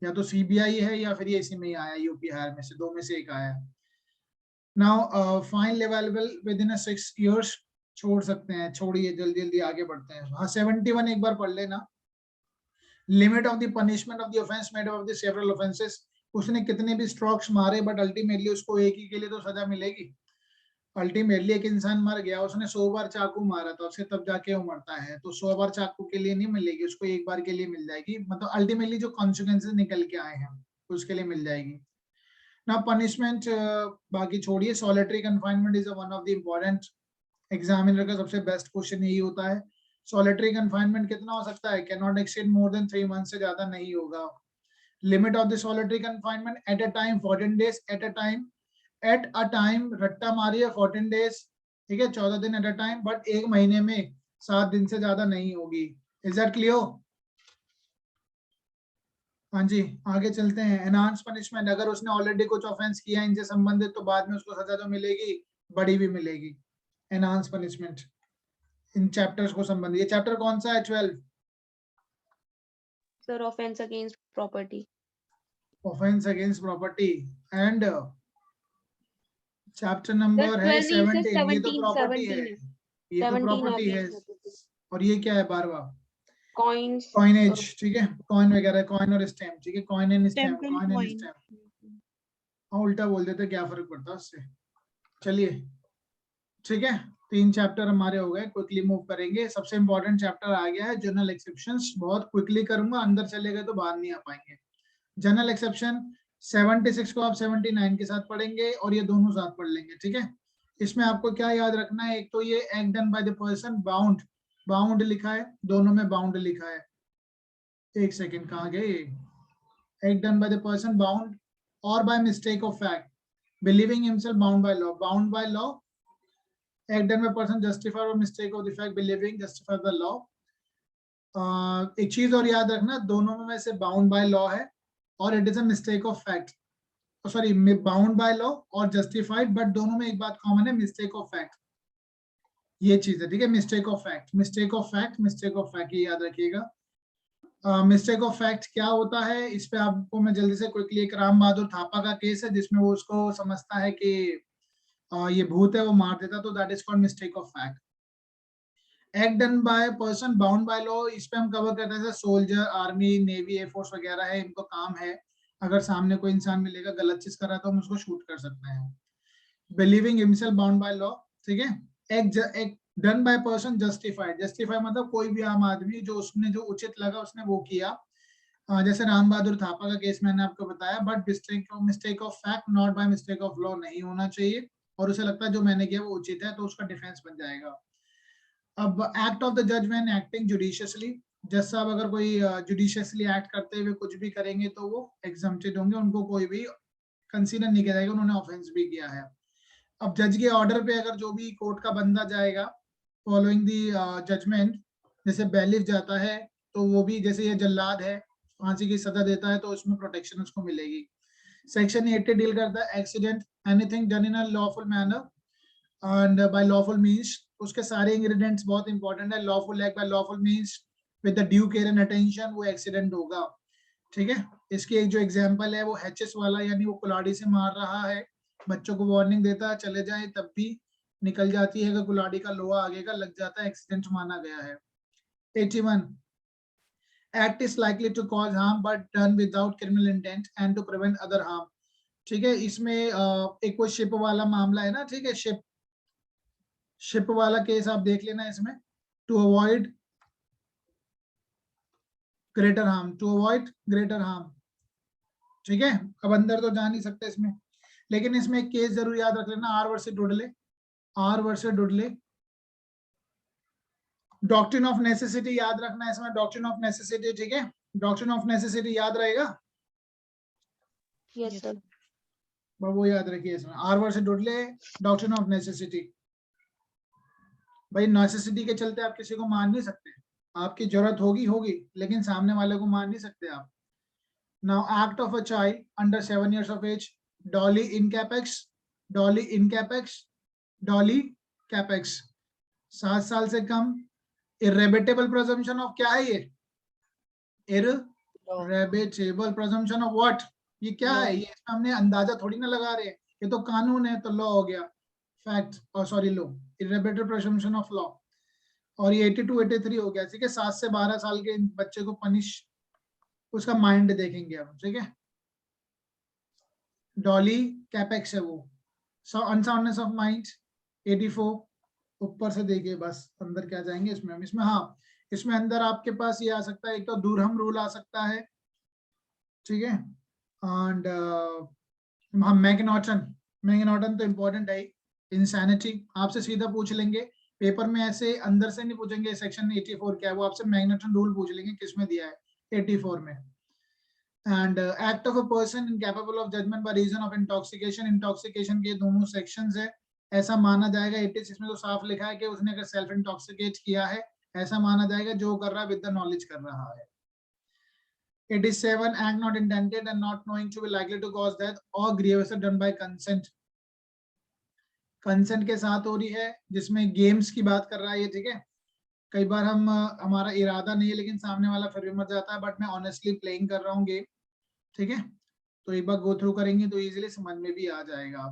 या तो सीबीआई है या फिर ये इसी में ही आया, यूपी हायर में से, दो में से एक आया। Now fine leviable within 6 years, छोड़ सकते हैं, छोड़िए, जल्दी जल्दी आगे बढ़ते हैं। हाँ 71 एक बार पढ़ लेना। Limit of the punishment of the offence made of the several offences. उसने कितने भी स्ट्रोक्स मारे बट अल्टीमेटली उसको एक ही के लिए तो सजा मिलेगी। अल्टीमेटली एक इंसान मर गया, उसने 100 बार चाकू मारा था उसे, तब जाके वो मरता है, तो 100 बार चाकू के लिए नहीं मिलेगी उसको, एक बार के लिए मिल जाएगी। मतलब अल्टीमेटली जो कॉन्सिक्वेंसेस निकल के आए हैं उसके लिए मिल जाएगी ना पनिशमेंट। बाकी छोड़िए। Solitary confinement is one of the important, examiner का सबसे बेस्ट क्वेश्चन यही होता है। सॉलिटरी कन्फाइनमेंट कितना हो सकता है? Can not exceed more then 3 month, से ज्यादा नहीं होगा। Limit of the solitary confinement at a time 14 days, at a time रट्टा मारिए 14 डेज, ठीक है, 14 दिन एट अ टाइम, बट एक महीने में 7 दिन से ज्यादा नहीं होगी। Is that clear? हाँ जी, आगे चलते हैं। एनहांस पनिशमेंट, अगर उसने ऑलरेडी कुछ ऑफेंस किया है इनसे संबंधित तो बाद में उसको सजा तो मिलेगी, बड़ी भी मिलेगी। एनहांस पनिशमेंट इन चैप्टर्स को संबंधित। ये चैप्टर कौन सा है? 12 sir offence against property. Offence against property and chapter sir number है 12 नहीं सर 17। ये तो 17 प्रॉपर्टी है, 17 है, ये तो 17 प्रॉपर्टी है। Against property. और ये क्या है? 12वां कॉइन्स कॉइनेज, ठीक है, कॉइन वगैरह, कॉइन और स्टैम्प, ठीक है, coin and stamp, Stamp and coin and coin. Stamp. हाँ उल्टा बोल देते, क्या फर्क पड़ता है उससे। चलिए ठीक है, 3 चैप्टर हमारे हो गए, क्विकली मूव करेंगे। सबसे इंपॉर्टेंट चैप्टर आ गया है जनरल एक्सेप्शंस, बहुत क्विकली करूंगा, अंदर चले गए तो बाहर नहीं आ पाएंगे। जनरल एक्सेप्शन 76 को आप 79 के साथ पढ़ेंगे और ये दोनों साथ पढ़ लेंगे, ठीक है। इसमें आपको क्या याद रखना है? एक तो ये act done by the person bound, bound लिखा है, दोनों में बाउंड लिखा है। एक सेकेंड, कहाँ गए? Act done by the person bound और by mistake of fact, believing himself bound by law, bound by law. Act done by person justify or mistake of the fact believing justify the law। एक चीज और याद रखना, दोनों में से bound by law है और it is a mistake of fact, sorry bound by law और जस्टिफाइड, बट दोनों में एक बात कॉमन है, मिस्टेक ऑफ फैक्ट। ये चीज है, ठीक है, mistake of fact, mistake of fact, mistake of fact, ये याद रखिएगा। मिस्टेक ऑफ फैक्ट क्या होता है? इस पे आपको मैं जल्दी से क्विकली, एक राम बहादुर थापा का केस है जिसमें वो उसको समझता है कि ये भूत है, वो मार देता, तो that is called mistake of fact. Act done by person bound by law, इस पे हम कवर करते हैं सोल्जर, आर्मी, नेवी, एयरफोर्स वगैरह है, इनको काम है अगर सामने कोई इंसान मिलेगा गलत चीज कर रहा है तो हम उसको शूट कर सकते हैं। Believing himself bound by law, ठीक है। Act done by person justified, justify मतलब कोई भी आम आदमी जो उसने जो उचित लगा उसने वो किया। जैसे राम बहादुर थापा का केस मैंने आपको बताया, but mistake of fact, not bye mistake of law नहीं होना चाहिए, और उसे लगता है जो मैंने किया वो उचित है तो उसका डिफेंस बन जाएगा। अब एक्ट ऑफ द जज व्हेन एक्टिंग जुडिशियसली, जज साहब अगर कोई जुडिशियसली एक्ट करते हुए कुछ भी करेंगे तो वो एग्जम्प्टेड होंगे, उनको कोई भी कंसीडर नहीं किया जाएगा उन्होंने ऑफेंस भी किया है। अब जज के ऑर्डर पे अगर जो भी कोर्ट का बंदा जाएगा फॉलोइंग दी जजमेंट, जैसे बैलिफ जाता है तो वो भी, जैसे ये जल्लाद है फांसी की सजा देता है तो उसमें प्रोटेक्शन उसको मिलेगी। सेक्शन 80 डील करता है accident, anything done in a lawful manner and by lawful means, उसके सारे इंग्रेडिएंट्स बहुत इंपॉर्टेंट है। Lawful act by lawful means with the due care and attention, वो एक्सीडेंट होगा, ठीक है। इसकी एक जो एग्जांपल है वो एचएस वाला, यानी वो कुल्हाड़ी से मार रहा है, बच्चों को वार्निंग देता है चले जाए, तब भी निकल जाती है, अगर कुल्हाड़ी का लोहा आगे का लग जाता है, एक्सीडेंट माना गया है। 81 act is likely to cause harm but done without criminal intent and to prevent other harm, ठीक है। इसमें एक कोई शिप वाला मामला है ना, ठीक है, शिप वाला केस आप देख लेना इसमें, to avoid greater harm, to avoid greater harm, ठीक है। अब अंदर तो जा नहीं सकते इसमें, लेकिन इसमें एक केस जरूर याद रख लेना, R versus Dudley, R versus Dudley. Doctrine of necessity याद रखना है इसमें, डॉक्ट्रिन ऑफ नेसेसिटी, ठीक है, डॉक्ट्रिन ऑफ नेसेसिटी याद रहेगा, यस सर। वो याद रखिए इसमें, R versus Dudley, doctrine of necessity. भाई नेसेसिटी के चलते आप किसी को मार नहीं सकते, आपकी जरूरत होगी होगी, लेकिन सामने वाले को मार नहीं सकते आप। Now act of a child under 7 years of age, Dolly in capex, Dolly in capex, Dolly capex, 7 साल से कम, इरेबिटेबल प्रेजम्पशन ऑफ क्या है ये, इरेबिटेबल प्रेजम्पशन ऑफ व्हाट, ये क्या है, ये इसमें हमने अंदाजा थोड़ी ना लगा रहे हैं, ये तो कानून है, तो लॉ हो गया, फैक्ट और सॉरी लॉ, इरेबिटेबल प्रेजम्पशन ऑफ लॉ। और ये 82 83 हो गया, ठीक है। 7 से 12 साल के बच्चे को पनिश, उसका माइंड देखेंगे अब, ठीक है। डॉली कैपेक्स है वो। अनसाउंडनेस ऑफ माइंड 84, ऊपर से देखिए बस, अंदर क्या जाएंगे इसमें हम, इसमें हाँ, इसमें अंदर आपके पास ये आ सकता है, एक तो दूरहम रूल आ सकता है, ठीक है। एंड हाँ मैकनॉटन, मैकनॉटन तो इम्पोर्टेंट है, इंसैनिटी आपसे सीधा पूछ लेंगे पेपर में, ऐसे अंदर से नहीं पूछेंगे सेक्शन 84 क्या है, वो आपसे मैकनॉटन रूल पूछ लेंगे किसमें दिया है 84 में। And act of a person incapable of judgement by reason of intoxication, intoxication के दोनों सेक्शंस है, ऐसा माना जाएगा। 86 में तो साफ लिखा है कि उसने अगर सेल्फ इंटॉक्सिकेट किया है, ऐसा माना जाएगा जो कर रहा है विद द नॉलेज कर रहा है। 87 act not intended and not knowing to be likely to cause death or grievous done by consent, consent के साथ हो रही है, जिसमें गेम्स की बात कर रहा है ये, ठीक है। कई बार हम हमारा इरादा नहीं है लेकिन सामने वाला फिर भी मर जाता है, बट मैं ऑनेस्टली प्लेइंग कर रहा हूँ गेम, ठीक है। तो एक बार गो थ्रू करेंगे तो इजीली समझ में भी आ जाएगा।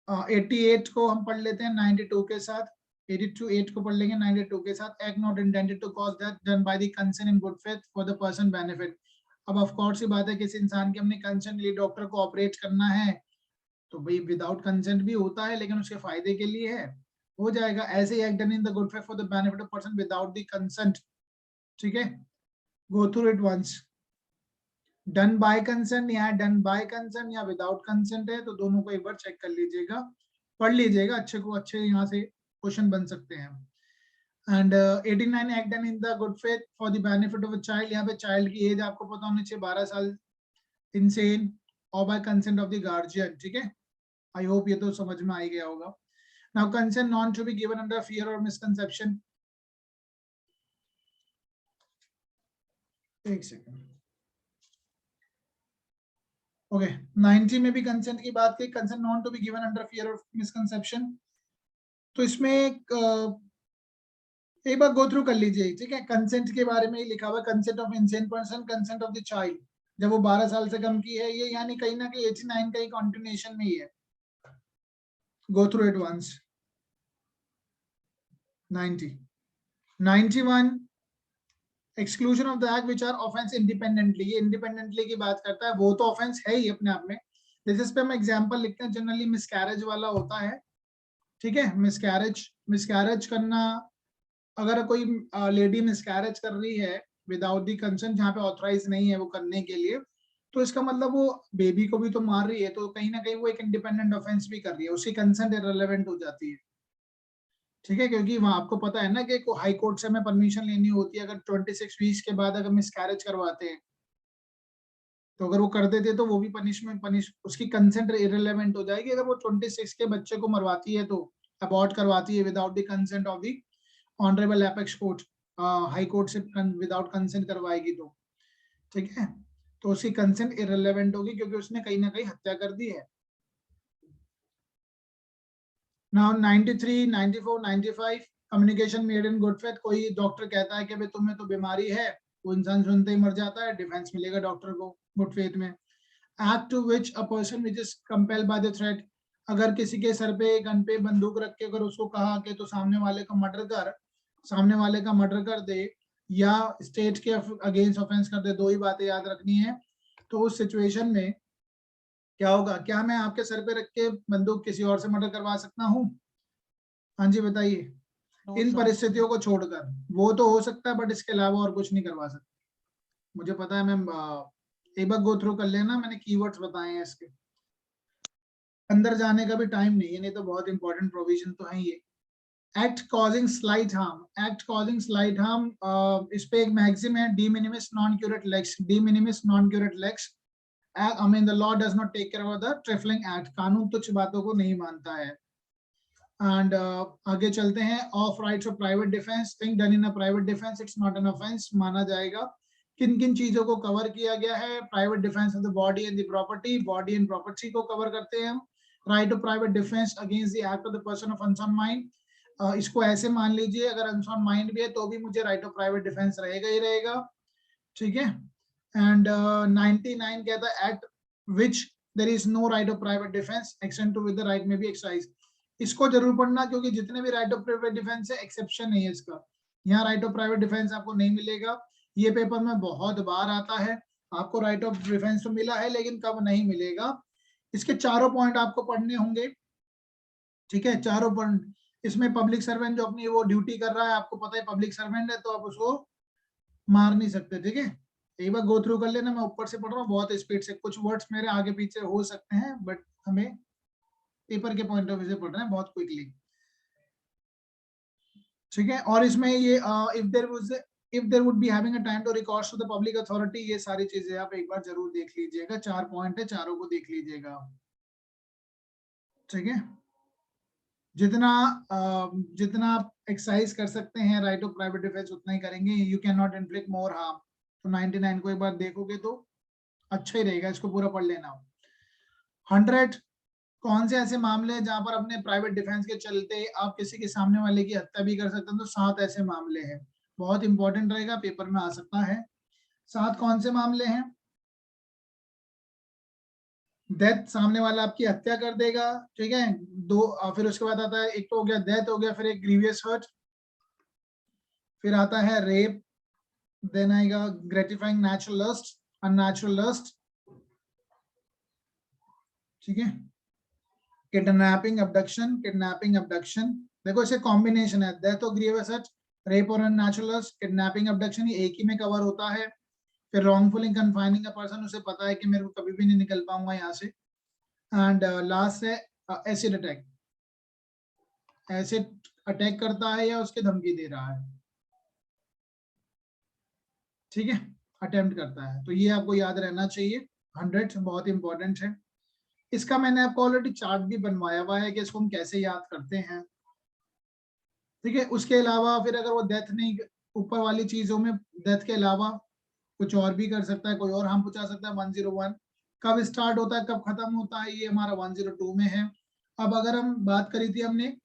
88 को हम पढ़ लेते हैं 92 के साथ, 82 को पढ़ लेंगे 92 के साथ। Act not intended to cause death done by the consent in good faith for the person benefit. अब ऑफ कोर्स ही बात है, किसी इंसान के हमने कंसेंट लिए डॉक्टर को ऑपरेट करना है, तो भाई विदाउट कंसेंट भी होता है लेकिन उसके फायदे के लिए है, हो जाएगा। ऐसे ही act done in the good faith for the benefit of person without the consent, ठीक है। Go through it once. Done by consent या डन बाय कंसेंट या विदाउट कंसेंट है, तो दोनों को एक बार चेक कर लीजिएगा, पढ़ लीजिएगा, अच्छे को अच्छे यहाँ से क्वेश्चन बन सकते हैं। And 89 act done in the good faith for the benefit of a child, यहाँ पे चाइल्ड की एज आपको पता होनी चाहिए 12 साल, इंसेन और bye consent of the guardian, ठीक है। आई होप ये तो समझ में आ ही गया होगा। Now consent known to be given under fear or misconception, एक सेकंड, ओके 90 में भी कंसेंट की बात की, consent known to be given under fear of misconception. तो इसमें एक बार गो थ्रू कर लीजिए, ठीक है। कंसेंट के बारे में ही लिखा हुआ है, consent of insane person, consent of the child, जब वो 12 साल से कम की है, ये यानी कहीं ना कहीं 89 का ही कंटिन्यूएशन में ही है। Go through it once. 90 91 exclusion of the act which are offence independently, ये इंडिपेंडेंटली की बात करता है, वो तो ऑफेंस है ही अपने आप में। जैसे इस पे हम एग्जांपल लिखते हैं, जनरली मिसकैरेज वाला होता है, ठीक है। मिसकैरेज करना, अगर कोई लेडी मिसकैरेज कर रही है विदाउट दी कंसेंट, जहाँ पे ऑथराइज नहीं है वो करने के लिए, तो इसका मतलब वो बेबी को भी तो मार रही है, तो कहीं ना कहीं वो एक इंडिपेंडेंट ऑफेंस भी कर रही है, उसकी कंसेंट इररिलेवेंट हो जाती है, ठीक है। क्योंकि वहां आपको पता है ना कि हाई कोर्ट से हमें परमिशन लेनी होती है, अगर 26 वीक्स के बाद अगर मिसकैरेज करवाते हैं, तो अगर वो कर देते तो वो भी पनिश उसकी कंसेंट इररिलेवेंट हो जाएगी। अगर वो 26 के बच्चे को मरवाती है, तो अबॉर्ट करवाती है without the consent of the honourable apex court, high court से विदाउट कंसेंट करवाएगी, तो ठीक है, तो उसकी कंसेंट इररिलेवेंट होगी क्योंकि उसने कहीं ना कहीं हत्या कर दी है। Now 93 94 95 communication made in good faith, कोई डॉक्टर कहता है कि भाई तुम्हें तो बीमारी है, वो इंसान सुनते ही मर जाता है, डिफेंस मिलेगा डॉक्टर को गुड फेथ में। Act to which a person which is compelled by the threat, अगर किसी के सर पे गन पे बंदूक रख के अगर उसको कहा कि तो सामने वाले का मर्डर कर दे या स्टेट के अगेंस्ट ऑफेंस कर दे, दो ही बातें याद रखनी है। तो उस सिचुएशन में क्या होगा, क्या मैं आपके सर पे रख के बंदूक किसी और से मर्डर करवा सकता हूँ? हाँ जी बताइए। No, इन sir. परिस्थितियों को छोड़कर वो तो हो सकता है, बट इसके अलावा और कुछ नहीं करवा सकते। मुझे पता है मैम, एक बार गो थ्रू कर लेना, मैंने कीवर्ड्स बताए हैं, इसके अंदर जाने का भी टाइम नहीं है, नहीं तो बहुत इंपॉर्टेंट प्रोविजन तो है ये। Act causing slight harm, act causing slight harm, इस पे एक मैक्सिम है, de minimis non curat lex, de minimis non curat lex. I mean the law does not take care of the trifling act, कानून तुच्छ बातों को नहीं मानता है। एंड आगे चलते हैं, of rights of private defence, thing done in a private defence it's not an offence, माना जाएगा। किन किन चीजों को कवर किया गया है, private defence of the body and the property, body and property को कवर करते हैं हम। Right of private defence against the act of the person of unsound mind, इसको ऐसे मान लीजिए, अगर अनसाउंड माइंड भी है तो भी मुझे राइट ऑफ प्राइवेट डिफेंस रहेगा ही रहेगा, ठीक है। एंड 99 कहता है act which there is no right of private defense extend to with the right may be exercised, इसको जरूर पढ़ना क्योंकि जितने भी राइट ऑफ प्राइवेट डिफेंस है एक्सेप्शन नहीं है इसका, यहाँ राइट ऑफ प्राइवेट डिफेंस आपको नहीं मिलेगा। ये पेपर में बहुत बार आता है, आपको राइट ऑफ डिफेंस तो मिला है लेकिन कब नहीं मिलेगा। इसके चारों पॉइंट आपको पढ़ने होंगे, ठीक है, चारों पॉइंट। इसमें पब्लिक सर्वेंट जो अपनी वो ड्यूटी कर रहा है, आपको पता है पब्लिक सर्वेंट है तो आप उसको मार नहीं सकते, ठीक है। एक बार गो थ्रू कर लेना, मैं ऊपर से पढ़ रहा हूँ बहुत स्पीड से, कुछ वर्ड्स मेरे आगे पीछे हो सकते हैं बट हमें पेपर के पॉइंट ऑफ व्यू से पढ़ रहे हैं बहुत क्विकली, ठीक है। और इसमें ये if there would be having a time to records to the public authority, ये सारी चीजें आप एक बार जरूर देख लीजिएगा, 4 पॉइंट है, चारों को देख लीजिएगा, ठीक है। जितना आप एक्सरसाइज कर सकते हैं राइट ऑफ प्राइवेट डिफेंस उतना ही करेंगे, you can not inflict more harm. तो 99 को एक बार देखोगे तो अच्छा ही रहेगा, इसको पूरा पढ़ लेना। 100 कौन से ऐसे मामले हैं जहां पर अपने प्राइवेट डिफेंस के चलते आप किसी के सामने वाले की हत्या भी कर सकते हैं, तो 7 ऐसे मामले हैं, बहुत इंपॉर्टेंट रहेगा, पेपर में आ सकता है। 7 कौन से मामले हैं, डेथ, सामने वाला आपकी हत्या कर देगा, ठीक है, फिर उसके बाद आता है, एक तो हो गया डेथ हो गया, फिर एक ग्रीवियस हर्ट, फिर आता है रेप, देन आएगा gratifying natural lust, unnatural lust, ठीक है, किडनैपिंग अबडक्शन, किडनैपिंग अबडक्शन, देखो इसे कॉम्बिनेशन है, डेथ और ग्रीवियस हर्ट, रेप और अननेचुरल लस्ट, किडनैपिंग अबडक्शन, ये एक ही में कवर होता है। फिर रॉन्गफुली कन्फाइनिंग अ पर्सन, उसे पता है कि मेरे को कभी भी नहीं निकल पाऊंगा यहाँ से। एंड लास्ट है एसिड अटैक, एसिड अटैक करता है या उसके धमकी दे रहा है, ठीक है, अटेम्प्ट करता है, तो ये आपको याद रहना चाहिए। 100 बहुत इंपॉर्टेंट है। इसका मैंने आपको ऑलरेडी चार्ट भी बनवाया हुआ है कि इसको हम कैसे याद करते हैं, ठीक है। उसके अलावा फिर अगर वो डेथ नहीं, ऊपर वाली चीजों में डेथ के अलावा कुछ और भी कर सकता है, कोई और हम पूछा सकता है। 101 कब स्टार्ट होता है कब खत्म होता है, ये हमारा 102 में है। अब अगर हम बात करी थी हमने,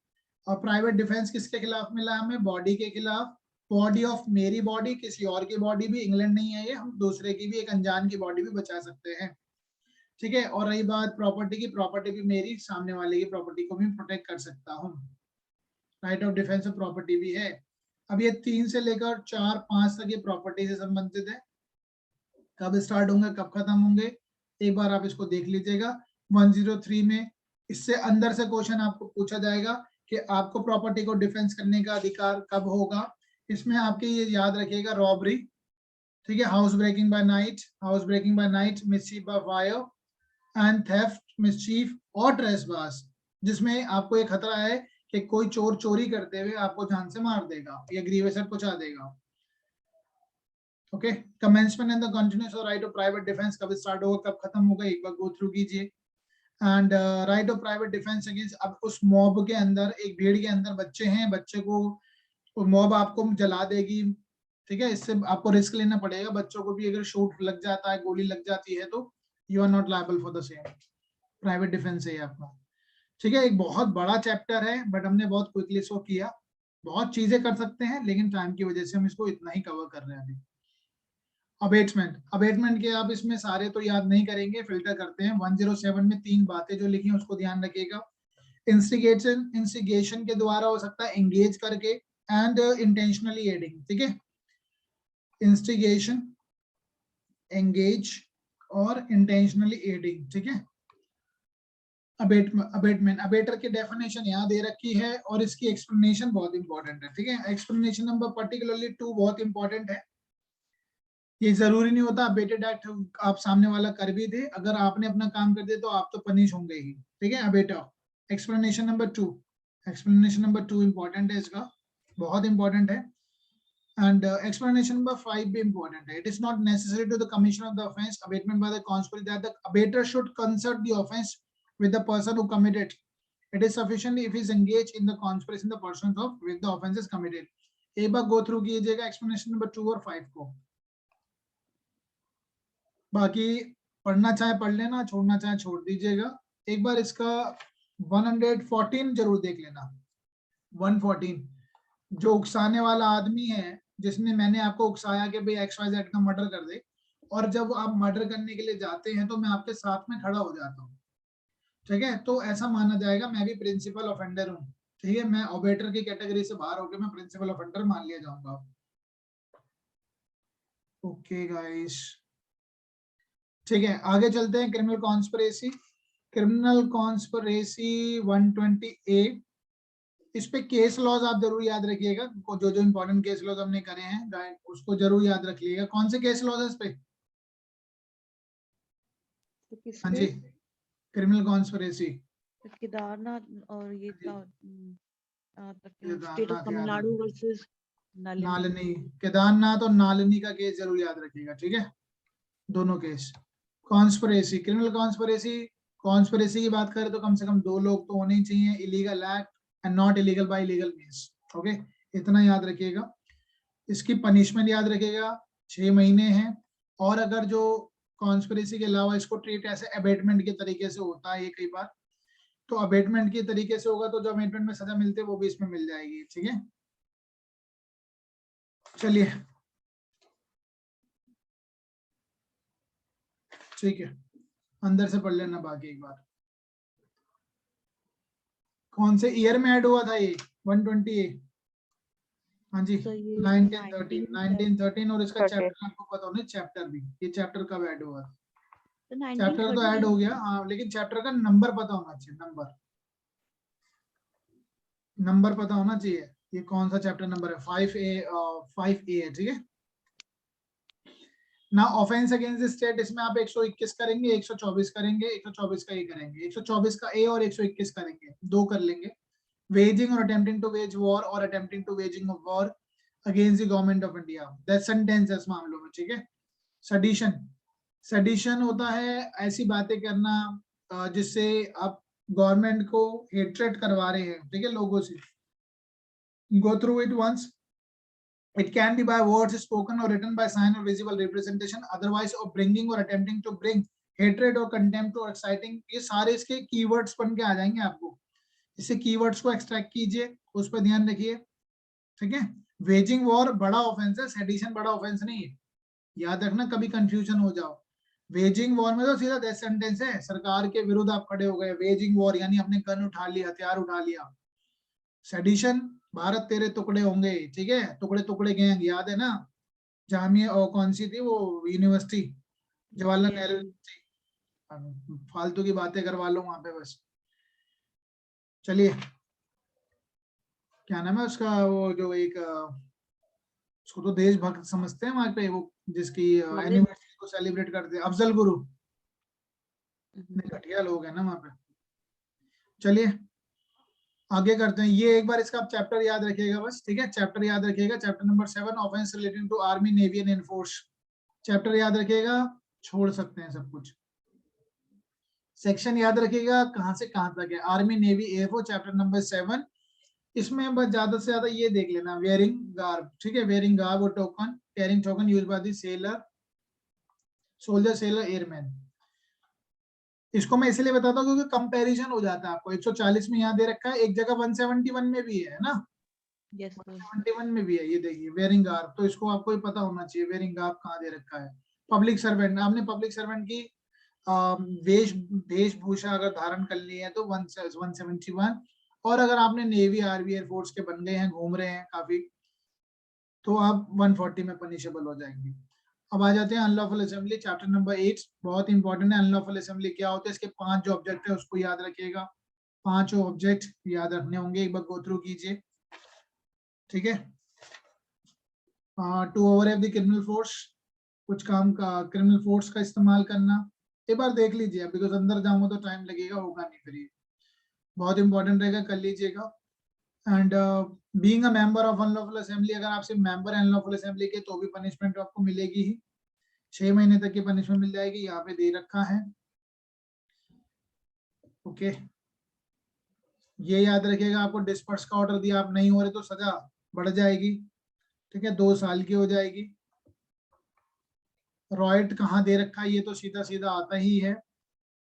और प्राइवेट डिफेंस किसके खिलाफ मिला हमें, बॉडी के खिलाफ, बॉडी ऑफ मेरी बॉडी, किसी और की बॉडी भी, इंग्लैंड नहीं है ये, हम दूसरे की भी, एक अनजान की बॉडी भी बचा सकते हैं, ठीक है। और रही बात प्रॉपर्टी की, प्रॉपर्टी भी मेरी, सामने वाले की प्रॉपर्टी को भी प्रोटेक्ट कर सकता हूँ, right of defence of property भी है। अब ये 3 से लेकर 4 5 तक ये प्रॉपर्टी से संबंधित है, कब स्टार्ट होंगे कब खत्म होंगे, एक बार आप इसको देख लीजिएगा। 103 में इससे अंदर से क्वेश्चन आपको पूछा जाएगा कि आपको प्रॉपर्टी को डिफेंस करने का अधिकार कब होगा। इसमें आपके ये याद रखिएगा, रॉबरी, ठीक है, house breaking by night, house breaking by night, mischief by fire and theft, mischief और ट्रेसपास, जिसमें आपको एक खतरा है कि कोई चोर चोरी करते हुए आपको जान से मार देगा या ग्रीवेस पहुंचा देगा, okay. Commencement and the continuous right of private defence कब स्टार्ट होगा कब खत्म होगा, एक बार गो थ्रू कीजिए। And right of private defence against, अब उस मॉब के अंदर, एक भीड़ के अंदर बच्चे हैं, बच्चे को मॉब आपको जला देगी, ठीक है, इससे आपको रिस्क लेना पड़ेगा, बच्चों को भी अगर शूट लग जाता है, गोली लग जाती है तो you are not liable for the same, private defence है आपका, ठीक है। एक बहुत बड़ा चैप्टर है बट हमने बहुत क्विकली इसको किया, बहुत चीजें कर सकते हैं लेकिन टाइम की वजह से हम इसको इतना ही कवर कर रहे हैं अभी। अबेटमेंट, अबेटमेंट के आप इसमें सारे तो याद नहीं करेंगे, फिल्टर करते हैं। 107 में 3 बातें जो लिखी हैं उसको ध्यान रखिएगा। इंस्टिगेशन, इंस्टिगेशन के द्वारा हो सकता है, एंगेज करके, एंड इंटेंशनली एडिंग, ठीक है, इंस्टिगेशन, एंगेज और इंटेंशनली एडिंग, ठीक है। अबेटमेंट, अबेटर की डेफिनेशन यहाँ दे रखी है और इसकी एक्सप्लेनेशन बहुत इंपॉर्टेंट है, ठीक है। एक्सप्लेनेशन नंबर पर्टिकुलरली 2 बहुत इंपॉर्टेंट है। ये जरूरी नहीं होता अबेटेड एक्ट आप सामने वाला कर भी दे, अगर आपने अपना काम कर दिया तो आप तो पनिश होंगे ही, ठीक है। Abettor explanation number 2, explanation number 2 important है, इसका बहुत इंपॉर्टेंट है। And explanation number 5 be important. It is not necessary to the commission of the offense abatement by the constable that the abater should consult the offense with the person who committed. It is sufficient if he is engaged in the conspiracy in the persons of which the offense is committed. एक बार go through कीजिएगा explanation number 2 और 5 को, बाकी पढ़ना चाहे पढ़ लेना, छोड़ना चाहे छोड़ दीजिएगा। एक बार इसका 114 जरूर देख लेना। 114 जो उकसाने वाला आदमी है, जिसने मैंने आपको उकसाया कि भाई XYZ का मर्डर कर दे, और जब आप मर्डर करने के लिए जाते हैं तो मैं आपके साथ में खड़ा हो जाता हूँ, ठीक है, तो ऐसा माना जाएगा मैं भी प्रिंसिपल ऑफेंडर हूँ, ठीक है। मैं ऑबेटर की कैटेगरी से बाहर होकर मैं प्रिंसिपल ऑफेंडर मान लिया जाऊंगा। ओके गाइस, ठीक है, आगे चलते हैं। क्रिमिनल कॉन्स्पिरेसी, क्रिमिनल कॉन्स्पिरेसी 128, इस पे केस लॉज आप जरूर याद रखिएगा, जो जो इंपॉर्टेंट केस लॉज हमने करे हैं उसको जरूर याद रखिएगा। कौन से केस लॉज है इस पे? तो किस हाँ पे? जी, क्रिमिनल कॉन्स्पिरेसी। केदारनाथ और ये था स्टेट ऑफ केदारनाथ याद तमिलनाडु रखिएगा। वर्सेस नालिनी। नालनी, केदारनाथ और नालनी का केस जरूर याद रखिएगा, ठीक है, दोनों case. Conspiracy, criminal conspiracy, conspiracy की बात करें तो कम से कम 2 लोग तो होने ही चाहिए, illegal act and not illegal bye legal means, okay, इतना याद रखिएगा। इसकी पनिशमेंट याद रखिएगा 6 महीने है, और अगर जो कॉन्स्पिरेसी के अलावा इसको ट्रीट ऐसे अबेटमेंट के तरीके से होता है ये कई बार, तो अबेटमेंट के तरीके से होगा तो जो अबेटमेंट में सजा मिलती है वो भी इसमें मिल जाएगी, ठीक है। चलिए, ठीक है, अंदर से पढ़ लेना बाकी एक बार। कौन से ईयर में ऐड हुआ था ये 128? हाँ जी, तो ये 1913 और इसका चैप्टर आपको पता होना, चैप्टर भी, ये चैप्टर कब ऐड हुआ था? तो चैप्टर तो ऐड हो गया, हाँ, लेकिन चैप्टर का नंबर पता होना चाहिए, नंबर पता होना चाहिए। ये कौन सा चैप्टर नंबर है? 5A है, ठीक है ना। ऑफेंस अगेंस्ट द स्टेट, इसमें आप 121 करेंगे, 124 करेंगे, 124 का ए करेंगे, 124 का ए और 121 करेंगे, 2 कर लेंगे। वेजिंग और अटेम्प्टिंग टू वेज वॉर और attempting to waging of war against the government of India, that sentence है इस मामलों में, ठीक है। सडिशन, सडिशन होता है ऐसी बातें करना जिससे आप गवर्नमेंट को हेट्रेट करवा रहे हैं, ठीक है, लोगों से। Go through it once. It can be by words spoken or written by sign or visible representation, otherwise of bringing or attempting to bring hatred or contempt or exciting, ये सारे इसके keywords बन के आ जाएंगे आपको। इससे keywords को extract कीजिए, उस पर ध्यान रखिए, ठीक है। वेजिंग वॉर बड़ा ऑफेंस है, सेडिशन बड़ा ऑफेंस नहीं है, याद रखना, कभी कंफ्यूजन हो जाओ। वेजिंग वॉर में तो सीधा डेथ सेंटेंस है, सरकार के विरुद्ध आप खड़े हो गए, वेजिंग वॉर यानी अपने गन उठा लिया, हथियार उठा लिया। सेडिशन, भारत तेरे टुकड़े होंगे, ठीक है, टुकड़े टुकड़े गैंग, याद है ना, जामिया और कौन सी थी वो यूनिवर्सिटी, जवाहरलाल नेहरू यूनिवर्सिटी, फालतू की बातें करवा लो वहां पे बस। चलिए, क्या नाम है उसका, वो जो एक उसको तो देशभक्त समझते हैं वहां पे, वो जिसकी एनिवर्सरी को सेलिब्रेट करते हैं, अफजल गुरु, घटिया लोग है ना वहां पे। चलिए आगे करते हैं, ये एक बार इसका आप चैप्टर याद रखिएगा बस, ठीक है, चैप्टर याद रखिएगा, chapter number 7 offence relating to army navy and air force, chapter याद रखिएगा, छोड़ सकते हैं सब कुछ। सेक्शन याद रखिएगा कहां से कहां तक है, army navy air force, chapter number 7। इसमें बस ज्यादा से ज्यादा ये देख लेना, वेयरिंग गार्ब, ठीक है, वेयरिंग गार्ब और token, carrying token used by the seller, soldier, seller, airman. इसको मैं इसलिए बताता हूँ क्योंकि कंपैरिजन हो जाता है आपको, 140 में यहाँ दे रखा है, एक जगह 171 में भी है ना, 171 में भी है, ये देखिए वेयरिंग गार्ब, तो इसको आपको ही पता होना चाहिए वेयरिंग गार्ब कहाँ दे रखा है। पब्लिक सर्वेंट, आपने पब्लिक सर्वेंट की वेशभूषा अगर धारण कर ली है तो 171, और अगर आपने नेवी, आर्मी, एयरफोर्स के बन गए हैं, घूम रहे हैं काफी, तो आप 140 में पनिशेबल हो जाएंगे। अब आ जाते हैं अनलॉफुल असेंबली, चैप्टर नंबर 8, बहुत इंपॉर्टेंट है। अनलॉफुल असेंबली क्या होता है, इसके 5 जो ऑब्जेक्ट है उसको याद रखिएगा, 5 ऑब्जेक्ट याद रखने होंगे, एक बार गो थ्रू कीजिए, ठीक है। टू ओवरहैव द क्रिमिनल फोर्स, कुछ काम का क्रिमिनल फोर्स का इस्तेमाल करना, एक बार देख लीजिए, बिकॉज अंदर जाऊंगा तो टाइम लगेगा, होगा नहीं फिर ये बहुत इंपॉर्टेंट रहेगा, कर लीजिएगा। And being a member of unlawful assembly, अगर आप सिर्फ मेंबर है अनलॉफुल असेंबली के तो भी पनिशमेंट आपको मिलेगी ही, 6 महीने तक की पनिशमेंट मिल जाएगी, यहाँ पे दे रखा है, ओके। ये याद रखिएगा, आपको डिस्पर्स का ऑर्डर दिया, आप नहीं हो रहे तो सजा बढ़ जाएगी, ठीक है, 2 साल की हो जाएगी। रॉयट कहाँ दे रखा है, ये तो सीधा सीधा आता ही है,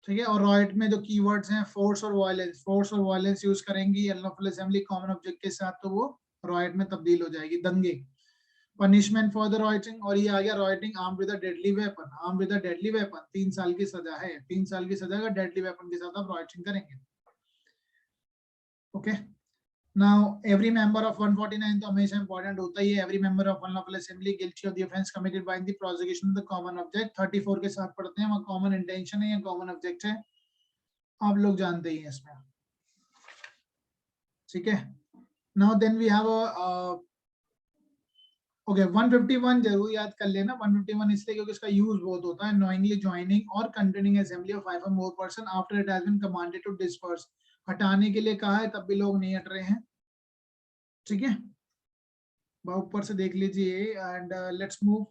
ठीक है। और रॉयट में जो कीवर्ड्स हैं फोर्स और वायलेंस, फोर्स और वायलेंस यूज करेंगी अनलॉफुल असेंबली कॉमन ऑब्जेक्ट के साथ, तो वो रॉयट में तब्दील हो जाएगी, दंगे। पनिशमेंट फॉर द रॉयटिंग, और ये आ गया rioting arm with a deadly weapon, arm with a deadly weapon 3 साल की सजा है, 3 साल की सजा अगर डेडली वेपन के साथ आप रॉयटिंग करेंगे, okay. Now, every member of 149 तो हमेशा important होता ही है, every member of unlawful assembly guilty of the offence committed by the prosecution of the common object, 34 के साथ पढ़ते हैं, वहाँ common intention है या common object है, आप लोग जानते ही हैं इसमें, ठीक है। Now then we have a okay 151 जरूर याद कर लेना, 151 इसलिए क्योंकि इसका यूज बहुत होता है, knowingly joining or containing assembly of 5 or more person after it has been commanded to disperse, हटाने के लिए कहा है तब भी लोग नहीं हट रहे हैं, ठीक है, ऊपर से देख लीजिए। एंड लेट्स मूव,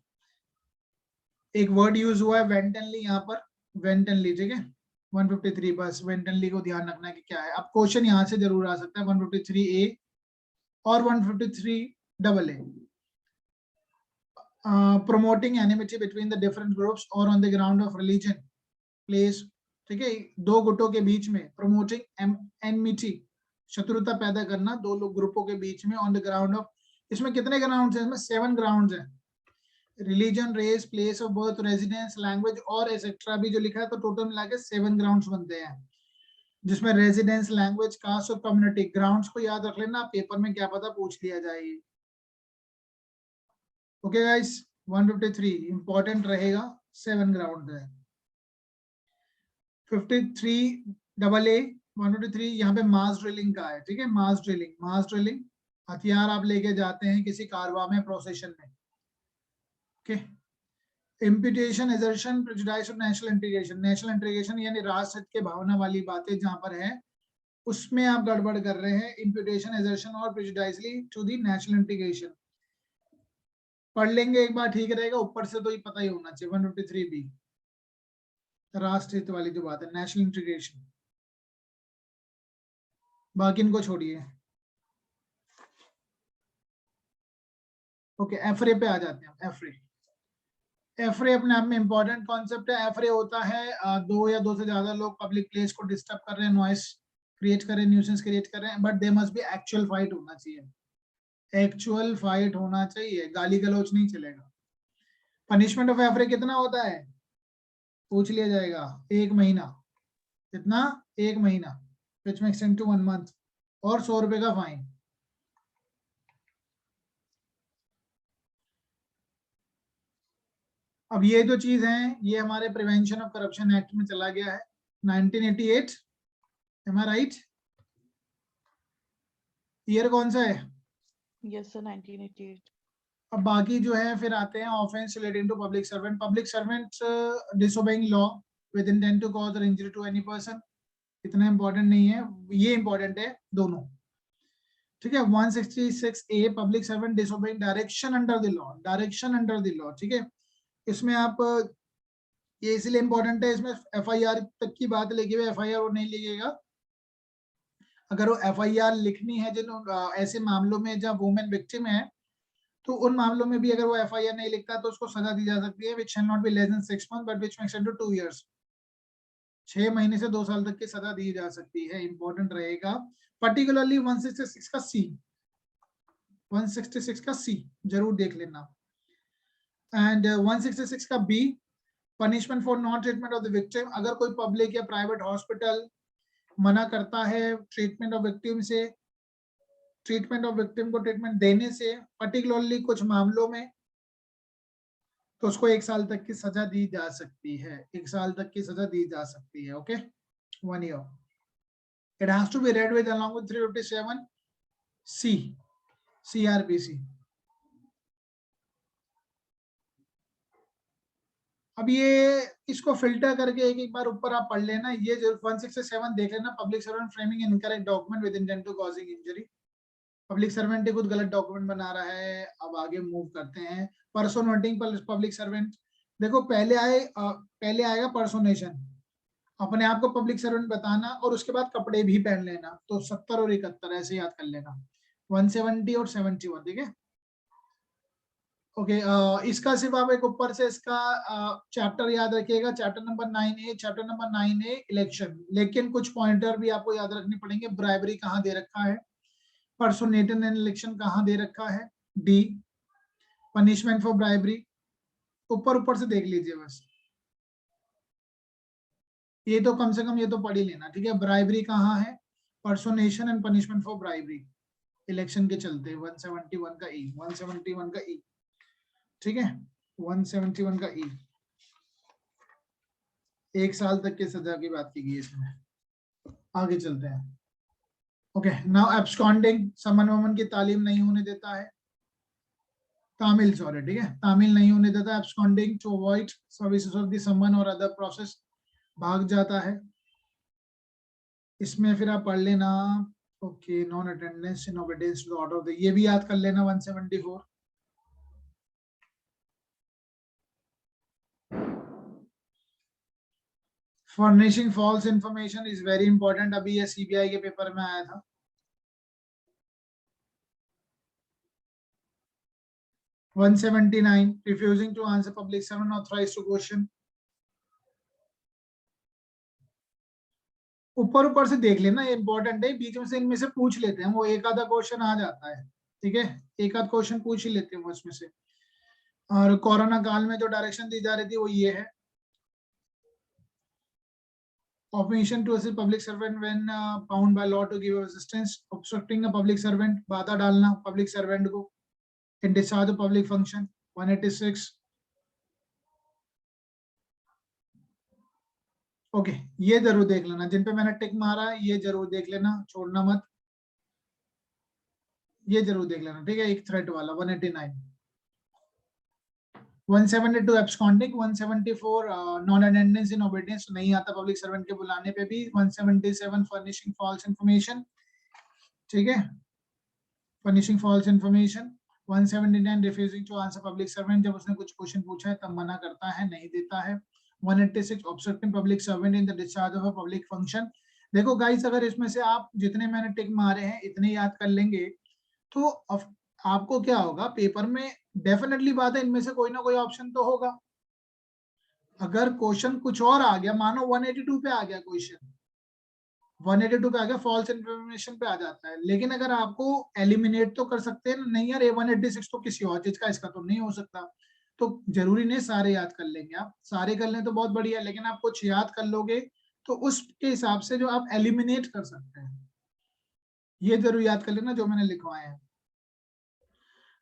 एक वर्ड यूज हुआ है वेंटनली, यहाँ पर वेंटनली, ठीक है, 153, बस वेंटनली को ध्यान रखना है कि क्या है। अब क्वेश्चन यहाँ से जरूर आ सकता है 153A और 153AA, promoting enmity between the different groups or on the ground of religion, place, ठीक है, 2 गुटों के बीच में, promoting enmity, शत्रुता पैदा करना 2 लोग ग्रुपों के बीच में, on the ground of, इसमें कितने ग्राउंड्स हैं, इसमें 7 ग्राउंड्स हैं, religion, race, place of birth, residence, language और एसेट्रा भी जो लिखा है, तो टोटल मिला के 7 ग्राउंड्स बनते हैं, जिसमें रेजिडेंस, लैंग्वेज, कास्ट और कम्युनिटी, ग्राउंड्स को याद रख लेना, पेपर में क्या पता पूछ लिया जाए, ओके गाइस। 153 इंपॉर्टेंट रहेगा, 7 ग्राउंड है। 53AA 153 यहाँ पे मास ड्रिलिंग का है, ठीक है, मास ड्रिलिंग, हथियार आप लेके जाते हैं किसी कारवा में, प्रोसेशन में, ओके। इम्पिटेशन, एजर्शन, प्रेजुडिस और नेशनल इंटीग्रेशन यानी राष्ट्र हित के भावना वाली बातें जहां पर है उसमें आप गड़बड़ कर रहे हैं, इम्पिटेशन, एजर्शन और प्रेजुडिसली टू दी नेशनल इंटीग्रेशन, पढ़ लेंगे एक बार, ठीक रहेगा, ऊपर से तो ये पता ही होना चाहिए। 153B राष्ट्र हित वाली जो बात है, नेशनल इंटीग्रेशन, बाकी इनको छोड़िए, ओके। एफरे पे आ जाते हैं, एफरे अपने आप में इंपॉर्टेंट कॉन्सेप्ट है। एफरे होता है 2 या 2 से ज्यादा लोग पब्लिक प्लेस को डिस्टर्ब कर रहे हैं, नॉइस क्रिएट कर रहे हैं, न्यूसेंस क्रिएट कर रहे हैं, but they must be actual fight होना चाहिए, एक्चुअल फाइट होना चाहिए, गाली गलौच नहीं चलेगा। पनिशमेंट ऑफ एफरे कितना होता है, पूछ लिया जाएगा, 1 महीना, कितना, 1 महीना, विच में एक्सटेंड टू 1 मंथ, और 100 रुपए का फाइन। अब ये जो चीज है ये हमारे प्रिवेंशन ऑफ करप्शन एक्ट में चला गया है 1988, am I right? ईयर कौन सा है? Yes sir 1988। अब बाकी जो है फिर आते हैं offence relating to public servant disobeying law with intent to cause और इंजरी टू एनी पर्सन, इतना इंपॉर्टेंट नहीं है, ये इंपॉर्टेंट है दोनों, ठीक है। 166A public servant disobeying direction under the law, ठीक है। इसमें आप ये इसलिए इंपॉर्टेंट है, इसमें FIR तक की बात लिखी हुई, FIR वो नहीं लिखिएगा, अगर वो FIR लिखनी है जिन ऐसे मामलों में जब वुमेन विक्टिम है, तो उन मामलों में भी अगर वो FIR नहीं लिखता तो उसको सजा दी जा सकती है, which shall not be less than 6 months but which may extend to 2 years, 6 महीने से 2 साल तक की सजा दी जा सकती है, इंपॉर्टेंट रहेगा। पर्टिकुलरली 166 का सी, 166 का सी जरूर देख लेना, एंड 166 का B, punishment for non treatment of the victim, अगर कोई पब्लिक या प्राइवेट हॉस्पिटल मना करता है ट्रीटमेंट ऑफ विक्टिम से, ट्रीटमेंट ऑफ विक्टिम को ट्रीटमेंट देने से, पर्टिकुलरली कुछ मामलों में, तो उसको 1 साल तक की सजा दी जा सकती है, 1 साल तक की सजा दी जा सकती है। Okay, 1 year. It has to be read with along with 357C CRPC. अब ये इसको फिल्टर करके एक एक बार ऊपर आप पढ़ लेना, ये 167 देख लेना, public servant framing incorrect document with intent to causing injury. Public servant ही खुद गलत डॉक्यूमेंट बना रहा है। अब आगे मूव करते हैं, पर्सोनेटिंग पब्लिक सर्वेंट। देखो पहले आएगा पर्सोनेशन, अपने आप को पब्लिक सर्वेंट बताना, और उसके बाद कपड़े भी पहन लेना। तो 70 और 71 ऐसे याद कर लेना, 170 और 71, ठीक है। ओके, इसका सिर्फ आप एक ऊपर से इसका चैप्टर याद रखिएगा, chapter number 9A, chapter number 9A election. लेकिन कुछ पॉइंटर भी आपको याद रखने पड़ेंगे। ब्राइबरी कहाँ दे रखा है, पर्सोनेटेड इन इलेक्शन कहाँ दे रखा है, डी। पनिशमेंट फॉर ब्राइबरी ऊपर से देख लीजिए बस, ये तो कम से कम ये तो पढ़ ही लेना, ठीक है। ब्राइबरी कहाँ है, personation and punishment for bribery election के चलते 171 का ई, 171 का ई, ठीक है, 171 का ई। 1 साल तक की सजा की बात की गई इसमें। आगे चलते हैं। ओके, नाउ एब्सकॉन्डिंग, समन वमन की तालीम नहीं होने देता है, तामिल सॉरी, ठीक है, तामिल नहीं होने देता। Absconding to avoid services of the summon और अदर प्रोसेस, भाग जाता है। इसमें फिर आप पढ़ लेना, okay, non attendance in obedience to the order of the, ये भी याद कर लेना 174। Furnishing false information is very important, अभी ये सीबीआई के पेपर में आया था। (179) refusing to answer public servant authorized to question। ऊपर से देख लेना, ये इंपॉर्टेंट है, बीच में से इनमें से पूछ लेते हैं, वो एक आधा क्वेश्चन आ जाता है, ठीक है, एक आध क्वेश्चन पूछ ही लेते हैं वो इसमें से। और कोरोना काल में जो डायरेक्शन दी जा रही थी वो ये है, obstruction to assist public servant when bound by law to give assistance, obstructing a public servant, बाधा डालना पब्लिक सर्वेंट को in discharge of public function, 186। Okay, ये जरूर देख लेना, जिन पे मैंने टिक मारा है ये जरूर देख लेना, छोड़ना मत, ये जरूर देख लेना, ठीक है। एक थ्रेट वाला 189, 172 absconding, 174 non attendance in obedience, नहीं आता पब्लिक सर्वेंट के बुलाने पे भी, 177 फर्निशिंग फॉल्स इंफॉर्मेशन, ठीक है, furnishing false information. 179 refusing to answer public servant, जब उसने कुछ क्वेश्चन पूछा है तब मना करता है, नहीं देता है। 186 obstructing public servant in the discharge of a public function. देखो गाइस, अगर इसमें से आप जितने मैंने टिक मारे हैं इतने याद कर लेंगे तो आपको क्या होगा, पेपर में डेफिनेटली बात है इनमें से कोई ना कोई ऑप्शन तो होगा। अगर क्वेश्चन कुछ और आ गया, मानो 182 पे आ गया क्वेश्चन, 182 पे आ गया, फॉल्स इंफॉर्मेशन पे आ जाता है, लेकिन अगर आपको एलिमिनेट तो कर सकते हैं, नहीं यार 186 तो किसी और चीज का, इसका तो नहीं हो सकता, तो जरूरी नहीं सारे याद कर लेंगे। आप सारे कर लें तो बहुत बढ़िया, लेकिन आप कुछ याद कर लोगे तो उसके हिसाब से जो आप एलिमिनेट कर सकते हैं, ये जरूर याद कर लेना जो मैंने लिखवाए हैं।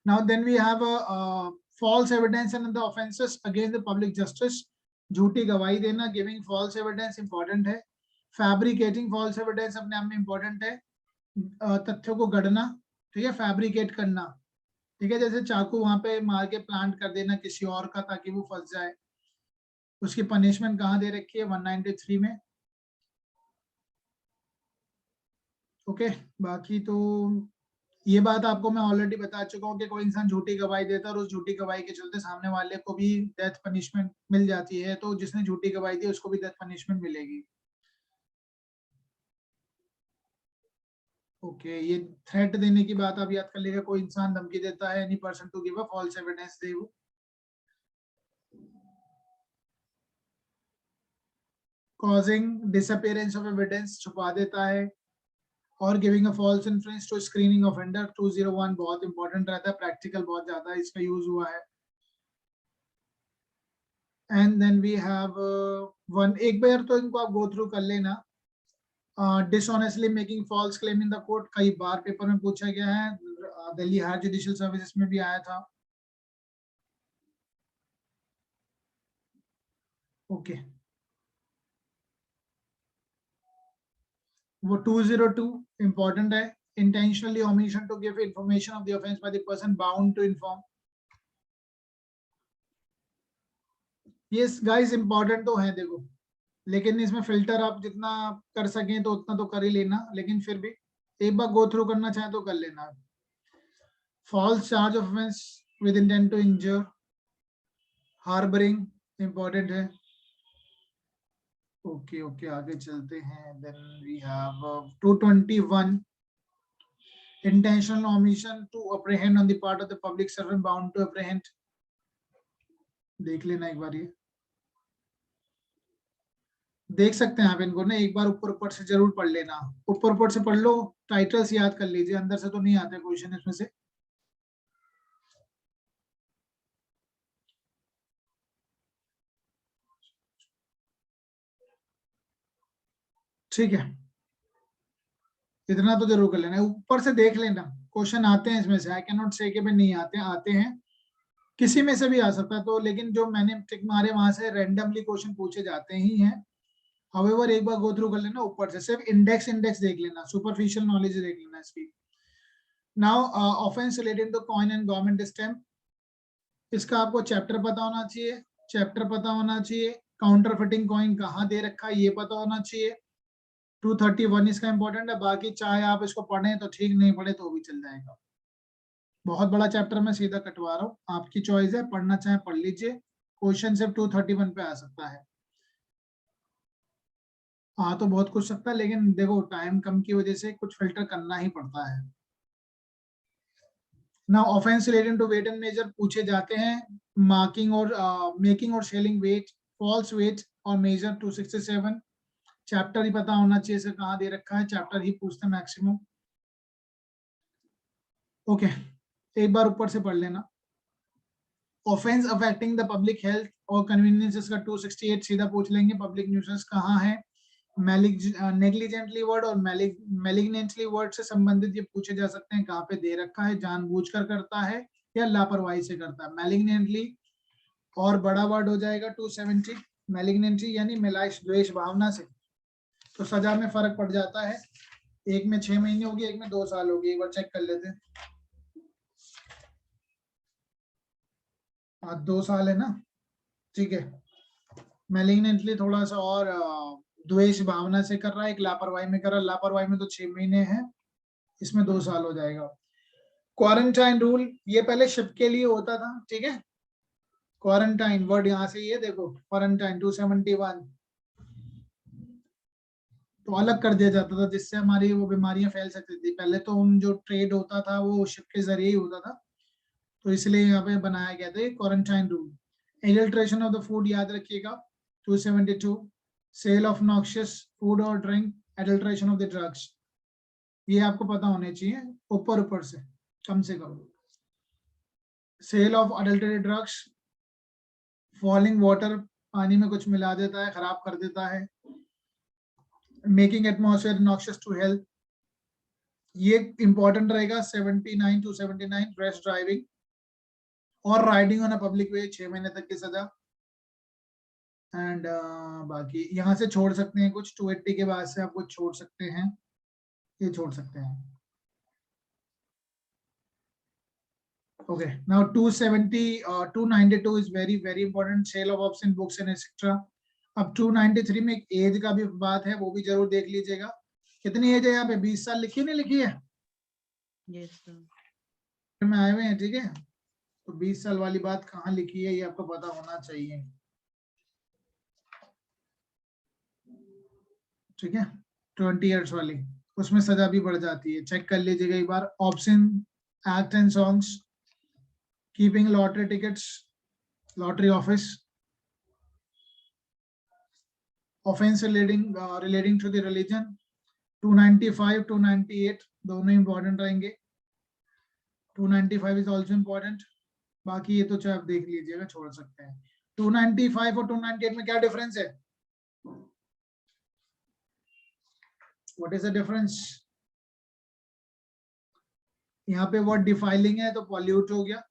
Now then we have a false evidence and the offenses against the public justice, झूठी गवाही देना, गिविंग फॉल्स एविडेंस इंपॉर्टेंट है, फैब्रिकेटिंग फॉल्स एविडेंस अपने आप में इंपॉर्टेंट है, तथ्यों को गढ़ना, ठीक है, फैब्रिकेट करना, ठीक है, जैसे चाकू वहां पे मार के प्लांट कर देना किसी और का ताकि वो फंस जाए, उसकी पनिशमेंट कहाँ दे रखी है, 193 में। ओके, बाकी तो ये बात आपको मैं ऑलरेडी बता चुका हूँ कि कोई इंसान झूठी गवाही देता है और उस झूठी गवाही के चलते सामने वाले को भी डेथ पनिशमेंट मिल जाती है, तो जिसने झूठी गवाही दी उसको भी डेथ पनिशमेंट मिलेगी। ओके, ये थ्रेट देने की बात आप याद कर लीजिए, कोई इंसान धमकी देता है any person to give a false evidence, दे वो। कॉजिंग डिसअपीयरेंस ऑफ एविडेंस, छुपा देता है, और giving a false influence to screening offender, 201 बहुत इंपॉर्टेंट रहता है, प्रैक्टिकल बहुत ज्यादा इसका यूज हुआ है। And then we have one, एक बार तो इनको आप गो थ्रू कर लेना, dishonestly making false claim in the court, कई बार पेपर में पूछा गया है, दिल्ली हायर जुडिशियल सर्विसेज में भी आया था। ओके, वो 202 इंपॉर्टेंट है, intentionally omission to give information of the offense by the person bound to inform. Yes guys, important तो है देखो, लेकिन इसमें फिल्टर आप जितना कर सकें तो उतना तो कर ही लेना, लेकिन फिर भी एक बार गो थ्रू करना चाहे तो कर लेना. False charge of offence with intent to injure, harbouring important है. ओके ओके, आगे चलते हैं. Then we have 221 intentional omission to apprehend on the part of the public servant bound to apprehend. देख लेना एक बार, ये देख सकते हैं आप इनको ना, एक बार ऊपर ऊपर से जरूर पढ़ लेना, ऊपर ऊपर से पढ़ लो, टाइटल्स याद कर लीजिए, अंदर से तो नहीं आते क्वेश्चन इसमें से. ठीक है, इतना तो जरूर कर लेना, ऊपर से देख लेना, क्वेश्चन आते हैं इसमें से. आई कैन नॉट से कि भाई नहीं आते, आते हैं, किसी में से भी आ सकता है तो, लेकिन जो मैंने टिक मारे वहां से रैंडमली क्वेश्चन पूछे जाते ही हैं. However, एक बार गो थ्रू कर लेना ऊपर से, सिर्फ इंडेक्स देख लेना, सुपरफिशियल नॉलेज देख लेना इसकी. Now offence related to coin and government stamp, इसका आपको चैप्टर पता होना चाहिए, चैप्टर पता होना चाहिए, काउंटर फिटिंग कॉइन कहाँ दे रखा है ये पता होना चाहिए. 231 इसका इंपॉर्टेंट है, बाकी चाहे आप इसको पढ़ें तो ठीक, नहीं पढ़े तो भी चल जाएगा. बहुत बड़ा चैप्टर मैं सीधा कटवा रहा हूँ, आपकी चॉइस है, पढ़ना चाहे पढ़ लीजिए. क्वेश्चन सिर्फ 231 पे आ सकता है, हाँ तो बहुत कुछ सकता है, लेकिन देखो टाइम कम की वजह से कुछ फिल्टर करना ही पड़ता है. Now offence related to weight and measure पूछे जाते हैं, मार्किंग और मेकिंग और सेलिंग वेट, फॉल्स वेट और मेजर. 267 चैप्टर ही पता होना चाहिए, से कहाँ दे रखा है, चैप्टर ही पूछते हैं मैक्सिमम. ओके, एक बार ऊपर से पढ़ लेना. Offence affecting the public health और कन्वीनियंस, इसका 268 सीधा पूछ लेंगे. पब्लिक न्यूसेंस कहाँ है, नेग्लिजेंटली वर्ड और मैलिग्नेंटली वर्ड से संबंधित ये पूछे जा सकते हैं, कहाँ पे दे रखा है, जानबूझकर करता है या लापरवाही से करता है. मैलिग्नेंटली और बड़ा वर्ड हो जाएगा 270, मैलिग्नेंटली यानी मिलाइश द्वेष भावना से, तो सजा में फर्क पड़ जाता है, एक में 6 महीने होगी, एक में 2 साल होगी. एक बार चेक कर लेते हैं. हाँ 2 साल है ना, ठीक है. मैलिग्नेंटली थोड़ा सा और द्वेष भावना से कर रहा है, एक लापरवाही में कर रहा है, लापरवाही में तो 6 महीने है, इसमें 2 साल हो जाएगा. क्वारंटाइन रूल, ये पहले शिप के लिए होता था, ठीक है. क्वारंटाइन वर्ड यहाँ से ये देखो, क्वारंटाइन 271 तो अलग कर दिया जाता था, जिससे हमारी वो बीमारियां फैल सकती थी. पहले तो हम जो ट्रेड होता था वो शिप के जरिए ही होता था, तो इसलिए यहाँ पे बनाया गया था quarantine rule. Adulteration of the food याद रखिएगा 272, सेल ऑफ नॉक्शियस फूड और drink, adulteration of the drugs, ये आपको पता होने चाहिए ऊपर ऊपर से कम से कम. Sale of adulterated drugs, fouling water, पानी में कुछ मिला देता है, खराब कर देता है. Making atmosphere noxious to health, ये इंपॉर्टेंट रहेगा. 79 to 79 रैश ड्राइविंग और riding on a public way, 6 महीने तक की सजा. एंड बाकी यहाँ से छोड़ सकते हैं कुछ, 280 के बाद से आप कुछ छोड़ सकते हैं, ये छोड़ सकते हैं. Okay, now 292 is very very important, sale of obscene books and etcetera. अब 293 में एक एज का भी बात है, वो भी जरूर देख लीजिएगा. कितनी एज है यहाँ पे, 20 साल लिखी नहीं लिखी है? Yes, sir. में आए हुए हैं, ठीक है. तो 20 साल वाली बात कहाँ लिखी है ये आपको पता होना चाहिए, ठीक है. 20 ईयर्स वाली, उसमें सजा भी बढ़ जाती है, चेक कर लीजिएगा एक बार. Obscene act and songs, keeping lottery tickets, lottery office. Offence relating to the religion 295 298 दोनों इंपॉर्टेंट रहेंगे. 295 इज ऑल्सो इंपॉर्टेंट, बाकी ये तो चाहे आप देख लीजिएगा, छोड़ सकते हैं. 295 और 298 में क्या डिफरेंस है, व्हाट इज द डिफरेंस? यहाँ पे वर्ड डिफाइलिंग है तो पॉल्यूट हो गया.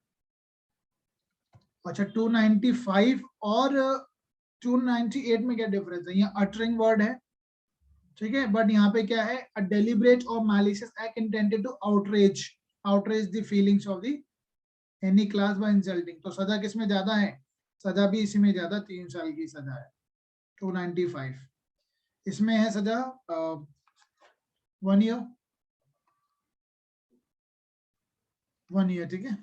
अच्छा, 295 और 298 में क्या डिफरेंस है? यहाँ अटरिंग वर्ड है, ठीक है, बट यहाँ पे क्या है? अ डेलिब्रेट और malicious act intended to outrage the feelings of the any class by insulting. तो सजा किसमें ज्यादा है? सजा भी इसी में ज्यादा, 3 साल की सजा है। 295 इसमें है सजा 1 ईयर, 1 ईयर, ठीक है।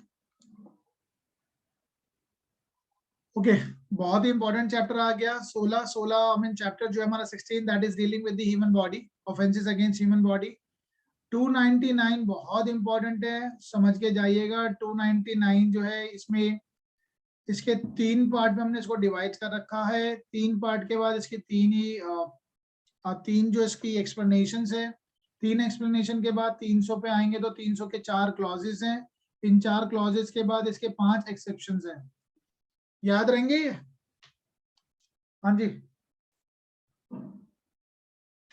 ओके, बहुत ही इंपॉर्टेंट चैप्टर आ गया 16 मीन चैप्टर जो है हमारा 16 that is dealing with the human body, offences against human body. 299 बहुत इंपॉर्टेंट है, समझ के जाइएगा। 299 जो है इसमें इसके 3 पार्ट में हमने इसको डिवाइड कर रखा है। 3 पार्ट के बाद इसकी 3 जो इसकी एक्सप्लेनेशंस है, 3 एक्सप्लेनेशन के बाद 300 पे आएंगे तो 300 के 4 क्लॉजेस हैं। इन 4 क्लॉजेस के बाद इसके 5 एक्सेप्शंस हैं। याद रहेंगे? हाँ जी,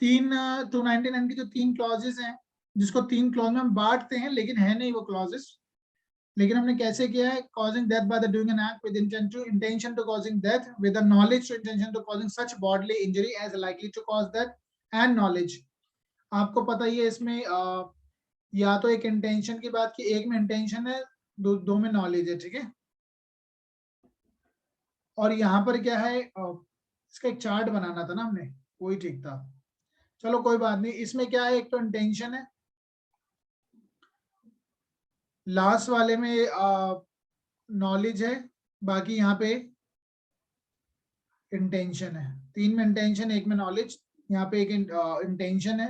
299 की जो 3 क्लॉजेस हैं, जिसको 3 क्लॉज में हम बांटते हैं, लेकिन है नहीं वो क्लॉजेस, लेकिन हमने कैसे किया है? causing death by the doing an act with intention to causing death with the knowledge to intention to causing such bodily injury as likely to cause death and knowledge। आपको पता ही है इसमें या तो एक इंटेंशन की बात की, एक में इंटेंशन है, दो में नॉलेज है, ठीक है। और यहाँ पर क्या है, इसका एक चार्ट बनाना था ना हमने, वही ठीक था। चलो कोई बात नहीं। इसमें क्या है, एक तो इंटेंशन है, लास्ट वाले में नॉलेज है, बाकी यहाँ पे इंटेंशन है। 3 में इंटेंशन, 1 में नॉलेज। यहाँ पे एक इंटेंशन है,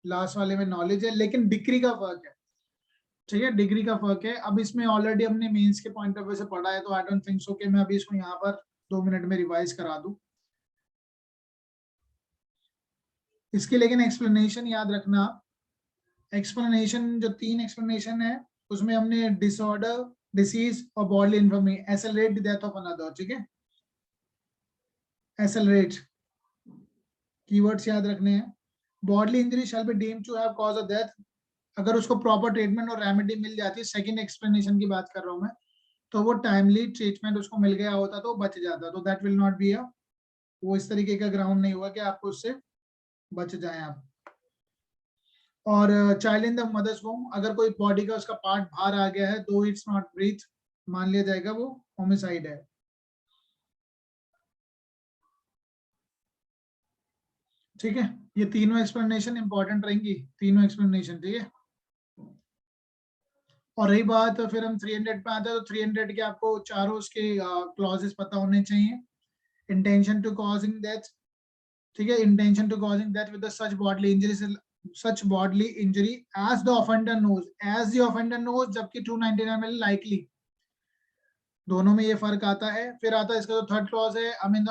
लास्ट वाले में नॉलेज है, लेकिन डिग्री का फर्क है, ठीक है, डिग्री का फर्क है। अब इसमें ऑलरेडी हमने मेंस के पॉइंट ऑफ व्यू से पढ़ा है, तो आई डोंट थिंक सो कि मैं अभी इसको यहाँ पर 2 मिनट में रिवाइज करा दूं इसके। लेकिन एक्सप्लेनेशन याद रखना, एक्सप्लेनेशन जो 3 एक्सप्लेनेशन है उसमें हमने डिसऑर्डर, डिसीज और bodily information, accelerate the death of another, ठीक है। एक्सेलरेट कीवर्ड्स याद रखने हैं। Bodily injury shall be deemed to have cause of death, अगर उसको प्रॉपर ट्रीटमेंट और रेमेडी मिल जाती है, सेकंड एक्सप्लेनेशन की बात कर रहा हूं मैं, तो वो टाइमली ट्रीटमेंट उसको मिल गया होता तो बच जाता, तो that will not be a, वो इस तरीके का ग्राउंड नहीं हुआ कि आपको उससे बच जाए आप। और चाइल्ड इन द मदर्स वोम, अगर कोई बॉडी का उसका पार्ट बाहर आ गया है, दो इट्स नॉट ब्रीथ, मान लिया जाएगा वो होमिसाइड है, ठीक है। ये तीनों एक्सप्लेनेशन इंपॉर्टेंट रहेंगी, तीनों एक्सप्लेनेशन, ठीक है। और रही बात फिर हम 300 पे आते हैं, तो 300 के आपको चारों उसके क्लॉजेस पता होने चाहिए। इंटेंशन टू कॉजिंग डेथ, ठीक है, intention to causing death with such bodily injury, such bodily injury as the offender knows, as the offender knows, जबकि 299 में likely, दोनों में ये फर्क आता है। फिर आता है इसका जो थर्ड क्लॉज है, I mean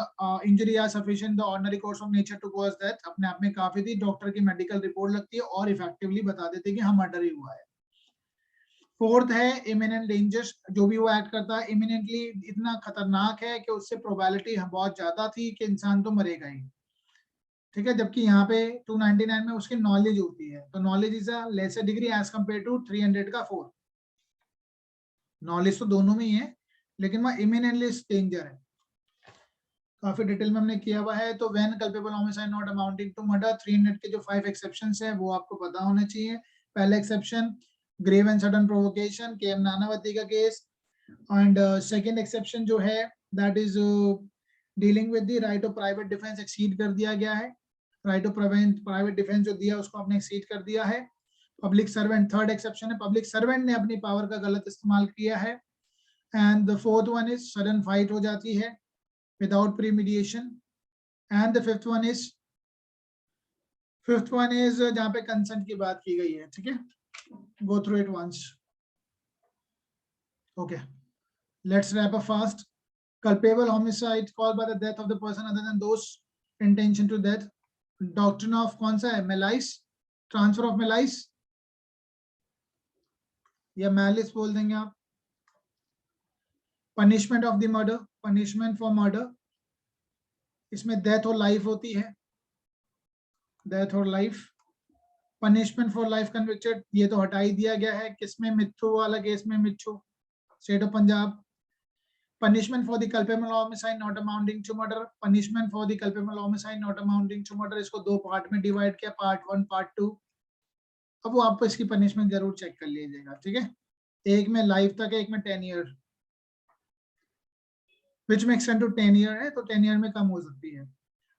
injury are sufficient the ordinary course of nature to cause death, अपने आप में काफी थी, डॉक्टर की मेडिकल रिपोर्ट लगती है और इफेक्टिवली बता देते हैं कि हाँ मर्डर ही हुआ है। फोर्थ है इमिनेंट डेंजर्स, जो भी वो एक्ट करता है इमिनेंटली इतना खतरनाक है कि उससे प्रोबेबिलिटी बहुत ज्यादा थी कि इंसान तो मरेगा ही, ठीक है। जबकि यहाँ पे 299 में उसकी नॉलेज होती है, तो knowledge is a lesser degree as compare to 300 का 4। नॉलेज तो दोनों में ही है, लेकिन वह इमिनेंटली डेंजर है, काफी डिटेल में हमने किया हुआ है। तो when culpable homicide not amounting to murder, 300 के जो 5 एक्सेप्शंस है वो आपको पता होने चाहिए। पहला exception grave and sudden provocation, K M Nanavati का केस, एंड सेकंड एक्सेप्शन जो है that is dealing with the right of private defence, exceed कर दिया गया है, राइट ऑफ प्राइवेट डिफेंस जो दिया उसको आपने एक्सीड कर दिया है। पब्लिक सर्वेंट, थर्ड एक्सेप्शन है, पब्लिक सर्वेंट ने अपनी पावर का गलत इस्तेमाल किया है। And the fourth one is sudden fight हो जाती है without premeditation. And the fifth one is जहां पे कंसेंट की बात की गई है, ठीक है। Go through it once, okay, let's wrap up fast. culpable homicide caused by the death of the person other than those intention to death, doctrine of कौन सा है, malice, transfer of malice या malice बोल देंगे आप। punishment of the murder, punishment for murder, इसमें death और life होती है, death और life। punishment for life convicted, ये तो हटा ही दिया गया है, किसमें, मिथ्थू वाला केस में, Mithu, state of Punjab. punishment for the culpable homicide not amounting to murder, punishment for the culpable homicide not amounting to murder, इसको दो पार्ट में डिवाइड किया, पार्ट 1 पार्ट 2। अब वो आपको इसकी पनिशमेंट जरूर चेक कर लीजिएगा, ठीक है। एक में लाइफ तक है, एक में 10 year, which may extend to 10 year है, तो 10 ईयर में कम हो सकती है।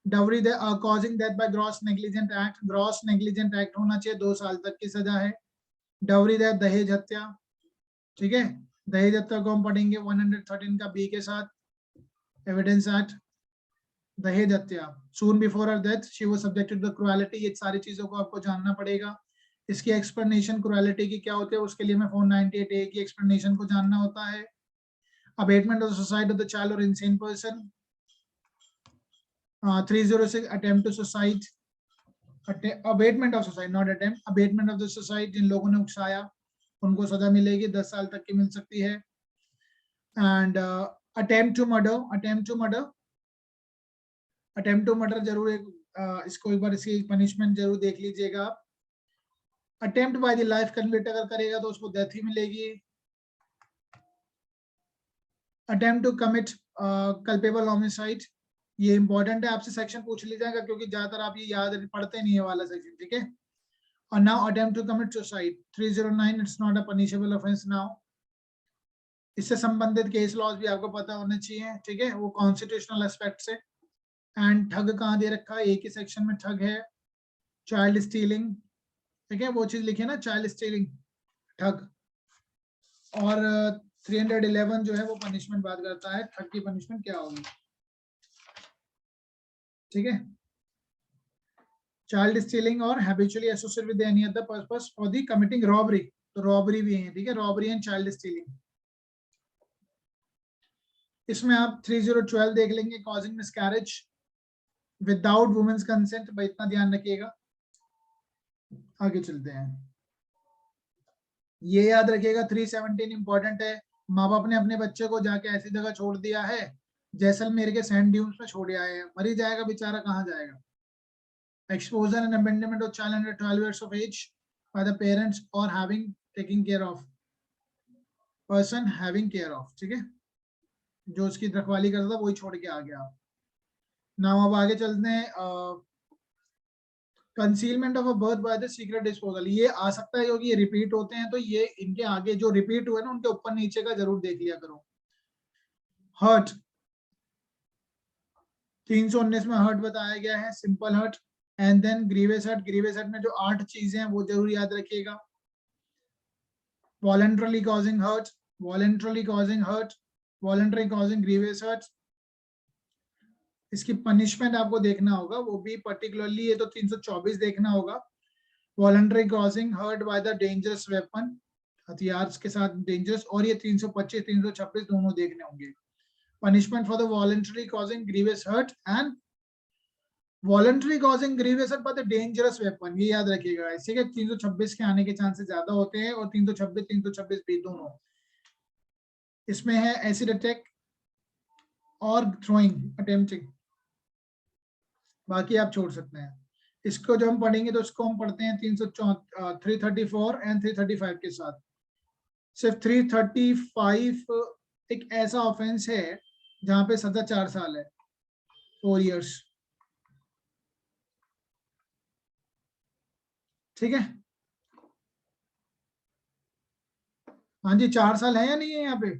Dowry causing death by gross negligent act, gross negligent act होना चाहिए, 2 साल तक की सजा है। डाउरी डेथ दहेज हत्या, ठीक है, दहेज हत्या को हम पढ़ेंगे 113 का बी के साथ, एविडेंस एक्ट। दहेज हत्या, soon before her death she was subjected to cruelty, ये सारी चीजों को आपको जानना पड़ेगा। इसकी एक्सप्लेनेशन क्रुएलिटी की क्या होती है, उसके लिए मैं 498A की एक्सप्लेनेशन को जानना होता है। Abetment of suicide of the child और insane person, 306 attempt to suicide, abetment of suicide not attempt, abetment of the suicide, जिन लोगों ने उकसाया उनको सजा मिलेगी, 10 साल तक की मिल सकती है। And attempt to murder, attempt to murder जरूर इसको एक बार इसकी पनिशमेंट जरूर देख लीजिएगा आप। Attempt by the life convict अगर करेगा तो उसको डेथ ही मिलेगी। Attempt to commit culpable homicide, ये इंपॉर्टेंट है, आपसे सेक्शन पूछ ली जाएगा क्योंकि ज्यादातर आप ये याद पढ़ते नहीं है वाला सेक्शन, ठीक है। और now attempt to commit suicide 309, it's not a punishable offence now. इससे संबंधित केस लॉज भी आपको पता होने चाहिए, ठीक है, वो कॉन्स्टिट्यूशनल एस्पेक्ट से। एंड ठग कहाँ दे रखा है, एक ही सेक्शन में ठग है। चाइल्ड स्टीलिंग, ठीक है, वो चीज लिखी है ना, चाइल्ड स्टीलिंग, ठग। और 311 जो है वो पनिशमेंट बात करता है, ठग की पनिशमेंट क्या होगी, ठीक है। चाइल्ड स्टीलिंग और habitually associate with any other purpose for the committing robbery, तो रॉबरी भी है, ठीक है, रॉबरी एंड चाइल्ड स्टीलिंग। इसमें आप 3012 देख लेंगे, causing miscarriage without women's consent, भाई इतना ध्यान रखिएगा। आगे चलते हैं, ये याद रखिएगा 317 इंपॉर्टेंट है। माँ बाप ने अपने बच्चे को जाके ऐसी जगह छोड़ दिया है, जैसलमेर के सैंड ड्यून्स में छोड़ आए हैं, मर ही जाएगा बेचारा, कहाँ जाएगा। Exposure and abandonment of child under 12 years of age by the parents or having taking care of person having care of, ठीक है, जो उसकी रखवाली करता था वही छोड़ के आ गया। नाउ अब आगे चलते हैं, concealment of a birth by the secret disposal, ये आ सकता है क्योंकि ये रिपीट होते हैं, तो ये इनके आगे जो रिपीट हुए ना उनके ऊपर नीचे का जरूर देख लिया करो। हर्ट 319 में हर्ट बताया गया है, simple hurt. And then grievous hurt, grievous hurt में जो 8 चीजें हैं वो जरूर याद रखिएगा। Voluntarily causing hurt, voluntarily causing hurt, voluntary causing grievous hurt. इसकी पनिशमेंट आपको देखना होगा, वो भी पर्टिकुलरली ये तो 324 देखना होगा। Voluntary causing hurt by the dangerous weapon, हथियार के साथ डेंजरस, और ये 325 326 दोनों देखने होंगे। Punishment for the voluntary causing grievous hurt and voluntary causing grievous hurt by the dangerous weapon, ये याद रखिएगा। इसी के 326 के आने के चांसेस ज्यादा होते हैं, और 326 326 भी दोनों। इसमें है एसिड अटैक और थ्रोइंग अटेम्प्टिंग, बाकी आप छोड़ सकते हैं। इसको जो हम पढ़ेंगे तो इसको हम पढ़ते हैं 334 एंड 335 के साथ। सिर्फ 335 एक ऐसा ऑफेंस है जहां पे सजा 4 साल है, 4 years, ठीक है। हाँ जी, 4 साल है या नहीं है यहाँ पे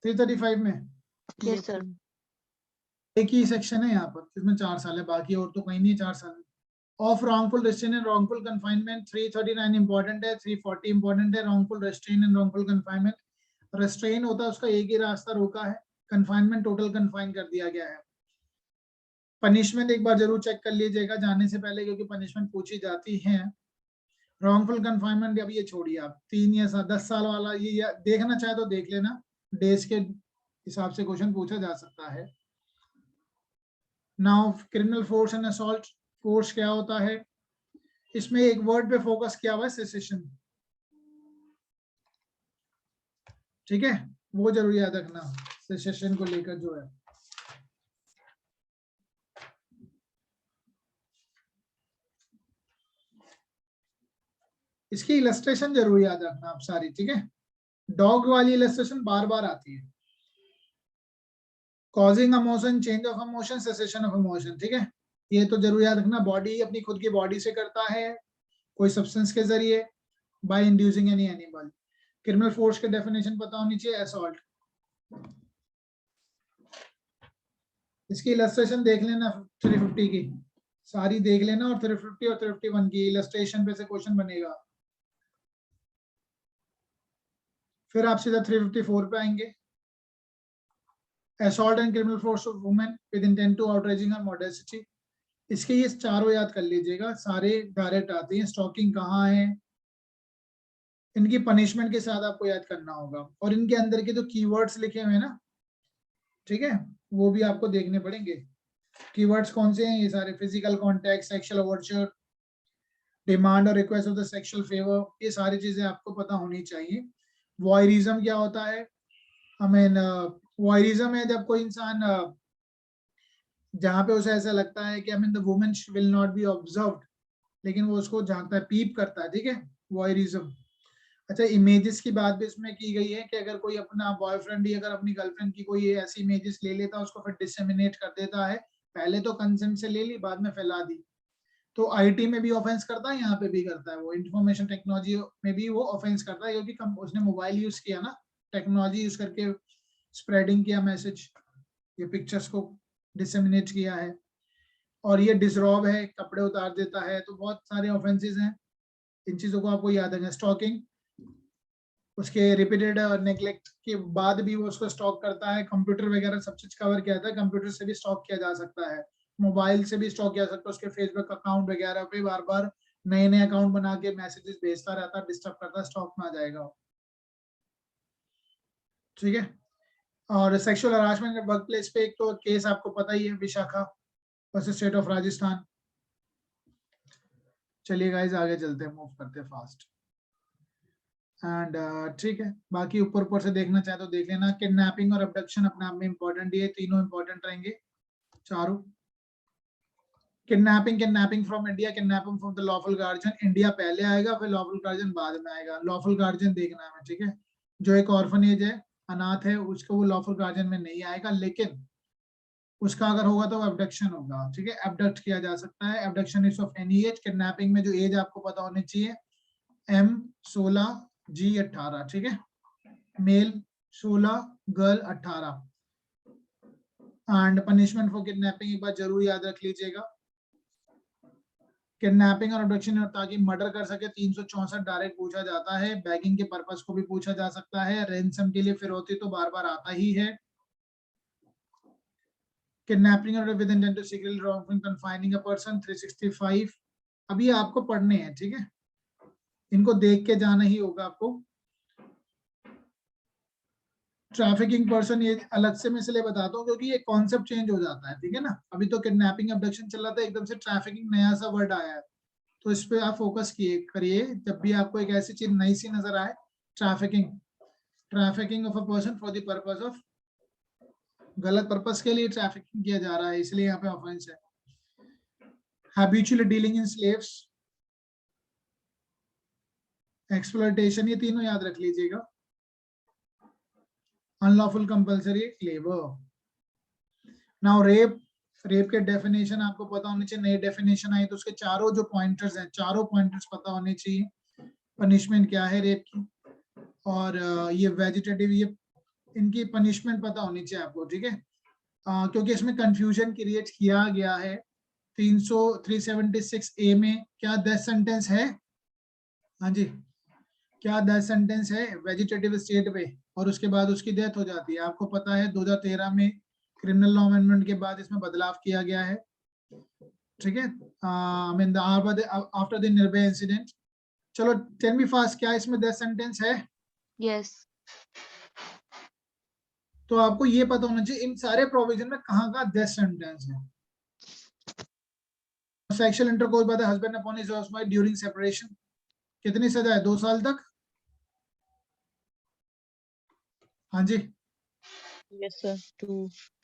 335 में? Yes sir. एक ही सेक्शन है यहाँ पर जिसमें 4 साल है, बाकी और तो कहीं नहीं है 4 साल। Of wrongful restrain and wrongful confinement 339 important है, 340 इंपॉर्टेंट है। Wrongful restrain and wrongful confinement, restrain होता है उसका एक ही रास्ता रोका है, कन्फाइनमेंट टोटल कन्फाइन कर दिया गया है। पनिशमेंट एक बार जरूर चेक कर लीजिएगा जाने से पहले, क्योंकि पनिशमेंट पूछी जाती है। रॉन्गफुल कन्फाइनमेंट अब ये छोड़िए आप, 3 या 10 साल वाला ये देखना चाहे तो देख लेना, डेज के हिसाब से क्वेश्चन पूछा जा सकता है। Now criminal force and assault, force क्या होता है, इसमें एक वर्ड पे फोकस किया हुआ है, सेसेशन, ठीक है, वो जरूर याद रखना, सेसेशन को लेकर जो है। इसकी इलस्ट्रेशन जरूर याद रखना आप सारी, ठीक है। डॉग वाली इलस्ट्रेशन बार बार आती है, causing motion, change of motion, cessation of motion, ठीक है। ये तो जरूर याद रखना, बॉडी अपनी खुद की बॉडी से करता है, कोई सब्सटेंस के जरिए, by inducing any animal. Criminal force के डेफिनेशन पता होनी चाहिए, असॉल्ट। इसकी इलस्ट्रेशन देख लेना 350 की, सारी देख लेना, और 350 और 351 की इलस्ट्रेशन पे से क्वेश्चन बनेगा। फिर आप सीधा 354 पे आएंगे, assault and criminal force of women with intent to outraging और मॉडेस्टी। इसके ये चारों याद कर लीजिएगा, सारे डायरेक्ट आते हैं। स्टॉकिंग कहाँ है, इनकी पनिशमेंट के साथ आपको याद करना होगा, और इनके अंदर के जो कीवर्ड्स लिखे हुए हैं ना, ठीक है, वो भी आपको देखने पड़ेंगे। कीवर्ड्स कौन से हैं ये सारे, physical contact, sexual overture, demand और request of the sexual favour, ये सारी चीजें आपको पता होनी चाहिए। वॉयरिज्म क्या होता है, वॉयरिज्म है जब कोई इंसान जहाँ पे उसे ऐसा लगता है कि the woman will not be observed, लेकिन वो उसको झांकता है, पीप करता है, ठीक है, वॉयरिज्म। अच्छा, इमेजेस की बात भी इसमें की गई है कि अगर कोई अपना बॉयफ्रेंड या अगर अपनी गर्लफ्रेंड की कोई ऐसी इमेजेस ले लेता है, उसको फिर डिसेमिनेट कर देता है, पहले तो कंसेंट से ले ली, बाद में फैला दी, तो आईटी में भी ऑफेंस करता है, यहाँ पे भी करता है, वो इंफॉर्मेशन टेक्नोलॉजी में भी वो ऑफेंस करता है, क्योंकि उसने मोबाइल यूज किया ना, टेक्नोलॉजी यूज करके स्प्रेडिंग किया मैसेज, ये पिक्चर्स को डिसेमिनेट किया है, और ये डिसरॉब है, कपड़े उतार देता है, तो बहुत सारे ऑफेंसेस हैं, इन चीजों को आपको याद रखना। स्टॉकिंग, उसके रिपीटेड नेग्लेक्ट के बाद भी वो उसको स्टॉक करता है, कंप्यूटर वगैरह सब चीज कवर किया जाता है, कंप्यूटर से भी स्टॉक किया जा सकता है, मोबाइल से भी स्टॉक किया जा सकता है, उसके फेसबुक अकाउंट वगैरह पे बार बार नए नए अकाउंट बना के मैसेजेस भेजता रहता है, डिस्टर्ब करता है, स्टॉक में आ जाएगा, ठीक है। और सेक्सुअल हरासमेंट वर्क प्लेस पे एक तो केस आपको पता ही है, Vishakha versus state of Rajasthan. चलिए गाइस आगे चलते हैं, मूव करते हैं फास्ट एंड ठीक है। बाकी ऊपर ऊपर से देखना चाहे तो देख लेना। किडनैपिंग और अबडक्शन अपने आप में इंपॉर्टेंट, ये तीनों इंपॉर्टेंट रहेंगे चारों। Kidnapping, kidnapping from India, kidnapping from the lawful guardian, India पहले आएगा, फिर लॉफुल गार्जियन बाद में आएगा। लॉफुल गार्जियन देखना है, ठीक है, जो एक ऑर्फनेज है, अनाथ है, उसको वो लॉफुल गार्जियन में नहीं आएगा, लेकिन उसका अगर होगा तो अबडक्शन होगा, ठीक है, अबडक्ट किया जा सकता है। Abduction is of any as, kidnapping में जो एज आपको पता होनी चाहिए, M16 G18, ठीक है, male 16, girl 18। And punishment for kidnapping एक बार जरूर याद रख लीजिएगा, किडनैपिंग और अबडक्शन, ताकि मर्डर कर सके 364 डायरेक्ट पूछा जाता है, बैगिंग के पर्पस को भी पूछा जा सकता है, रेंसम के लिए फिरौती तो बार बार आता ही है, किडनैपिंग और with intent to secretly wrongfully confining a person 365। अभी आपको पढ़ने हैं, ठीक है, इनको देख के जाना ही होगा आपको। ट्रैफिकिंग पर्सन ये अलग से मैं इसलिए बताता हूँ क्योंकि ये कॉन्सेप्ट चेंज हो जाता है, ठीक है ना। अभी तो किडनैपिंग अबडक्शन चल रहा था, एकदम से ट्रैफिकिंग नया सा वर्ड आया है, तो इस पे आप फोकस किए करिए जब भी आपको एक ऐसी चीज नई सी नजर आए। Trafficking, trafficking of a person for the purpose of, गलत पर्पस के लिए ट्रैफिकिंग किया जा रहा है, इसलिए यहाँ पे ऑफेंस है। Habitually dealing in slaves, exploitation, ये तीनों याद रख लीजिएगा। Unlawful compulsory labour. Now rape, rape के डेफिनेशन आपको पता होनी चाहिए, नई डेफिनेशन आई तो उसके चारों जो पॉइंटर्स हैं, चारों पॉइंटर्स पता होने चाहिए। पनिशमेंट क्या है रेप की, और ये वेजिटेटिव, ये इनकी पनिशमेंट पता होनी चाहिए आपको, ठीक है, क्योंकि इसमें कंफ्यूजन क्रिएट किया गया है। 376A में क्या डेथ सेंटेंस है, हाँ जी, क्या डेथ सेंटेंस है वेजिटेटिव स्टेट पे, और उसके बाद उसकी डेथ हो जाती है। आपको पता है 2013 में क्रिमिनल लॉ अमेंडमेंट के बाद इसमें बदलाव किया गया है, ठीक है, आफ्टर द निर्भया इंसिडेंट। चलो टेल मी फास्ट, क्या इसमें डेथ सेंटेंस है? यस। तो आपको ये पता होना चाहिए इन सारे प्रोविजन में कहाँ का डेथ सेंटेंस है। Sexual intercourse by the husband upon his wife during separation, कितनी सजा है? 2 साल तक। हाँ जी। Yes, sir. 2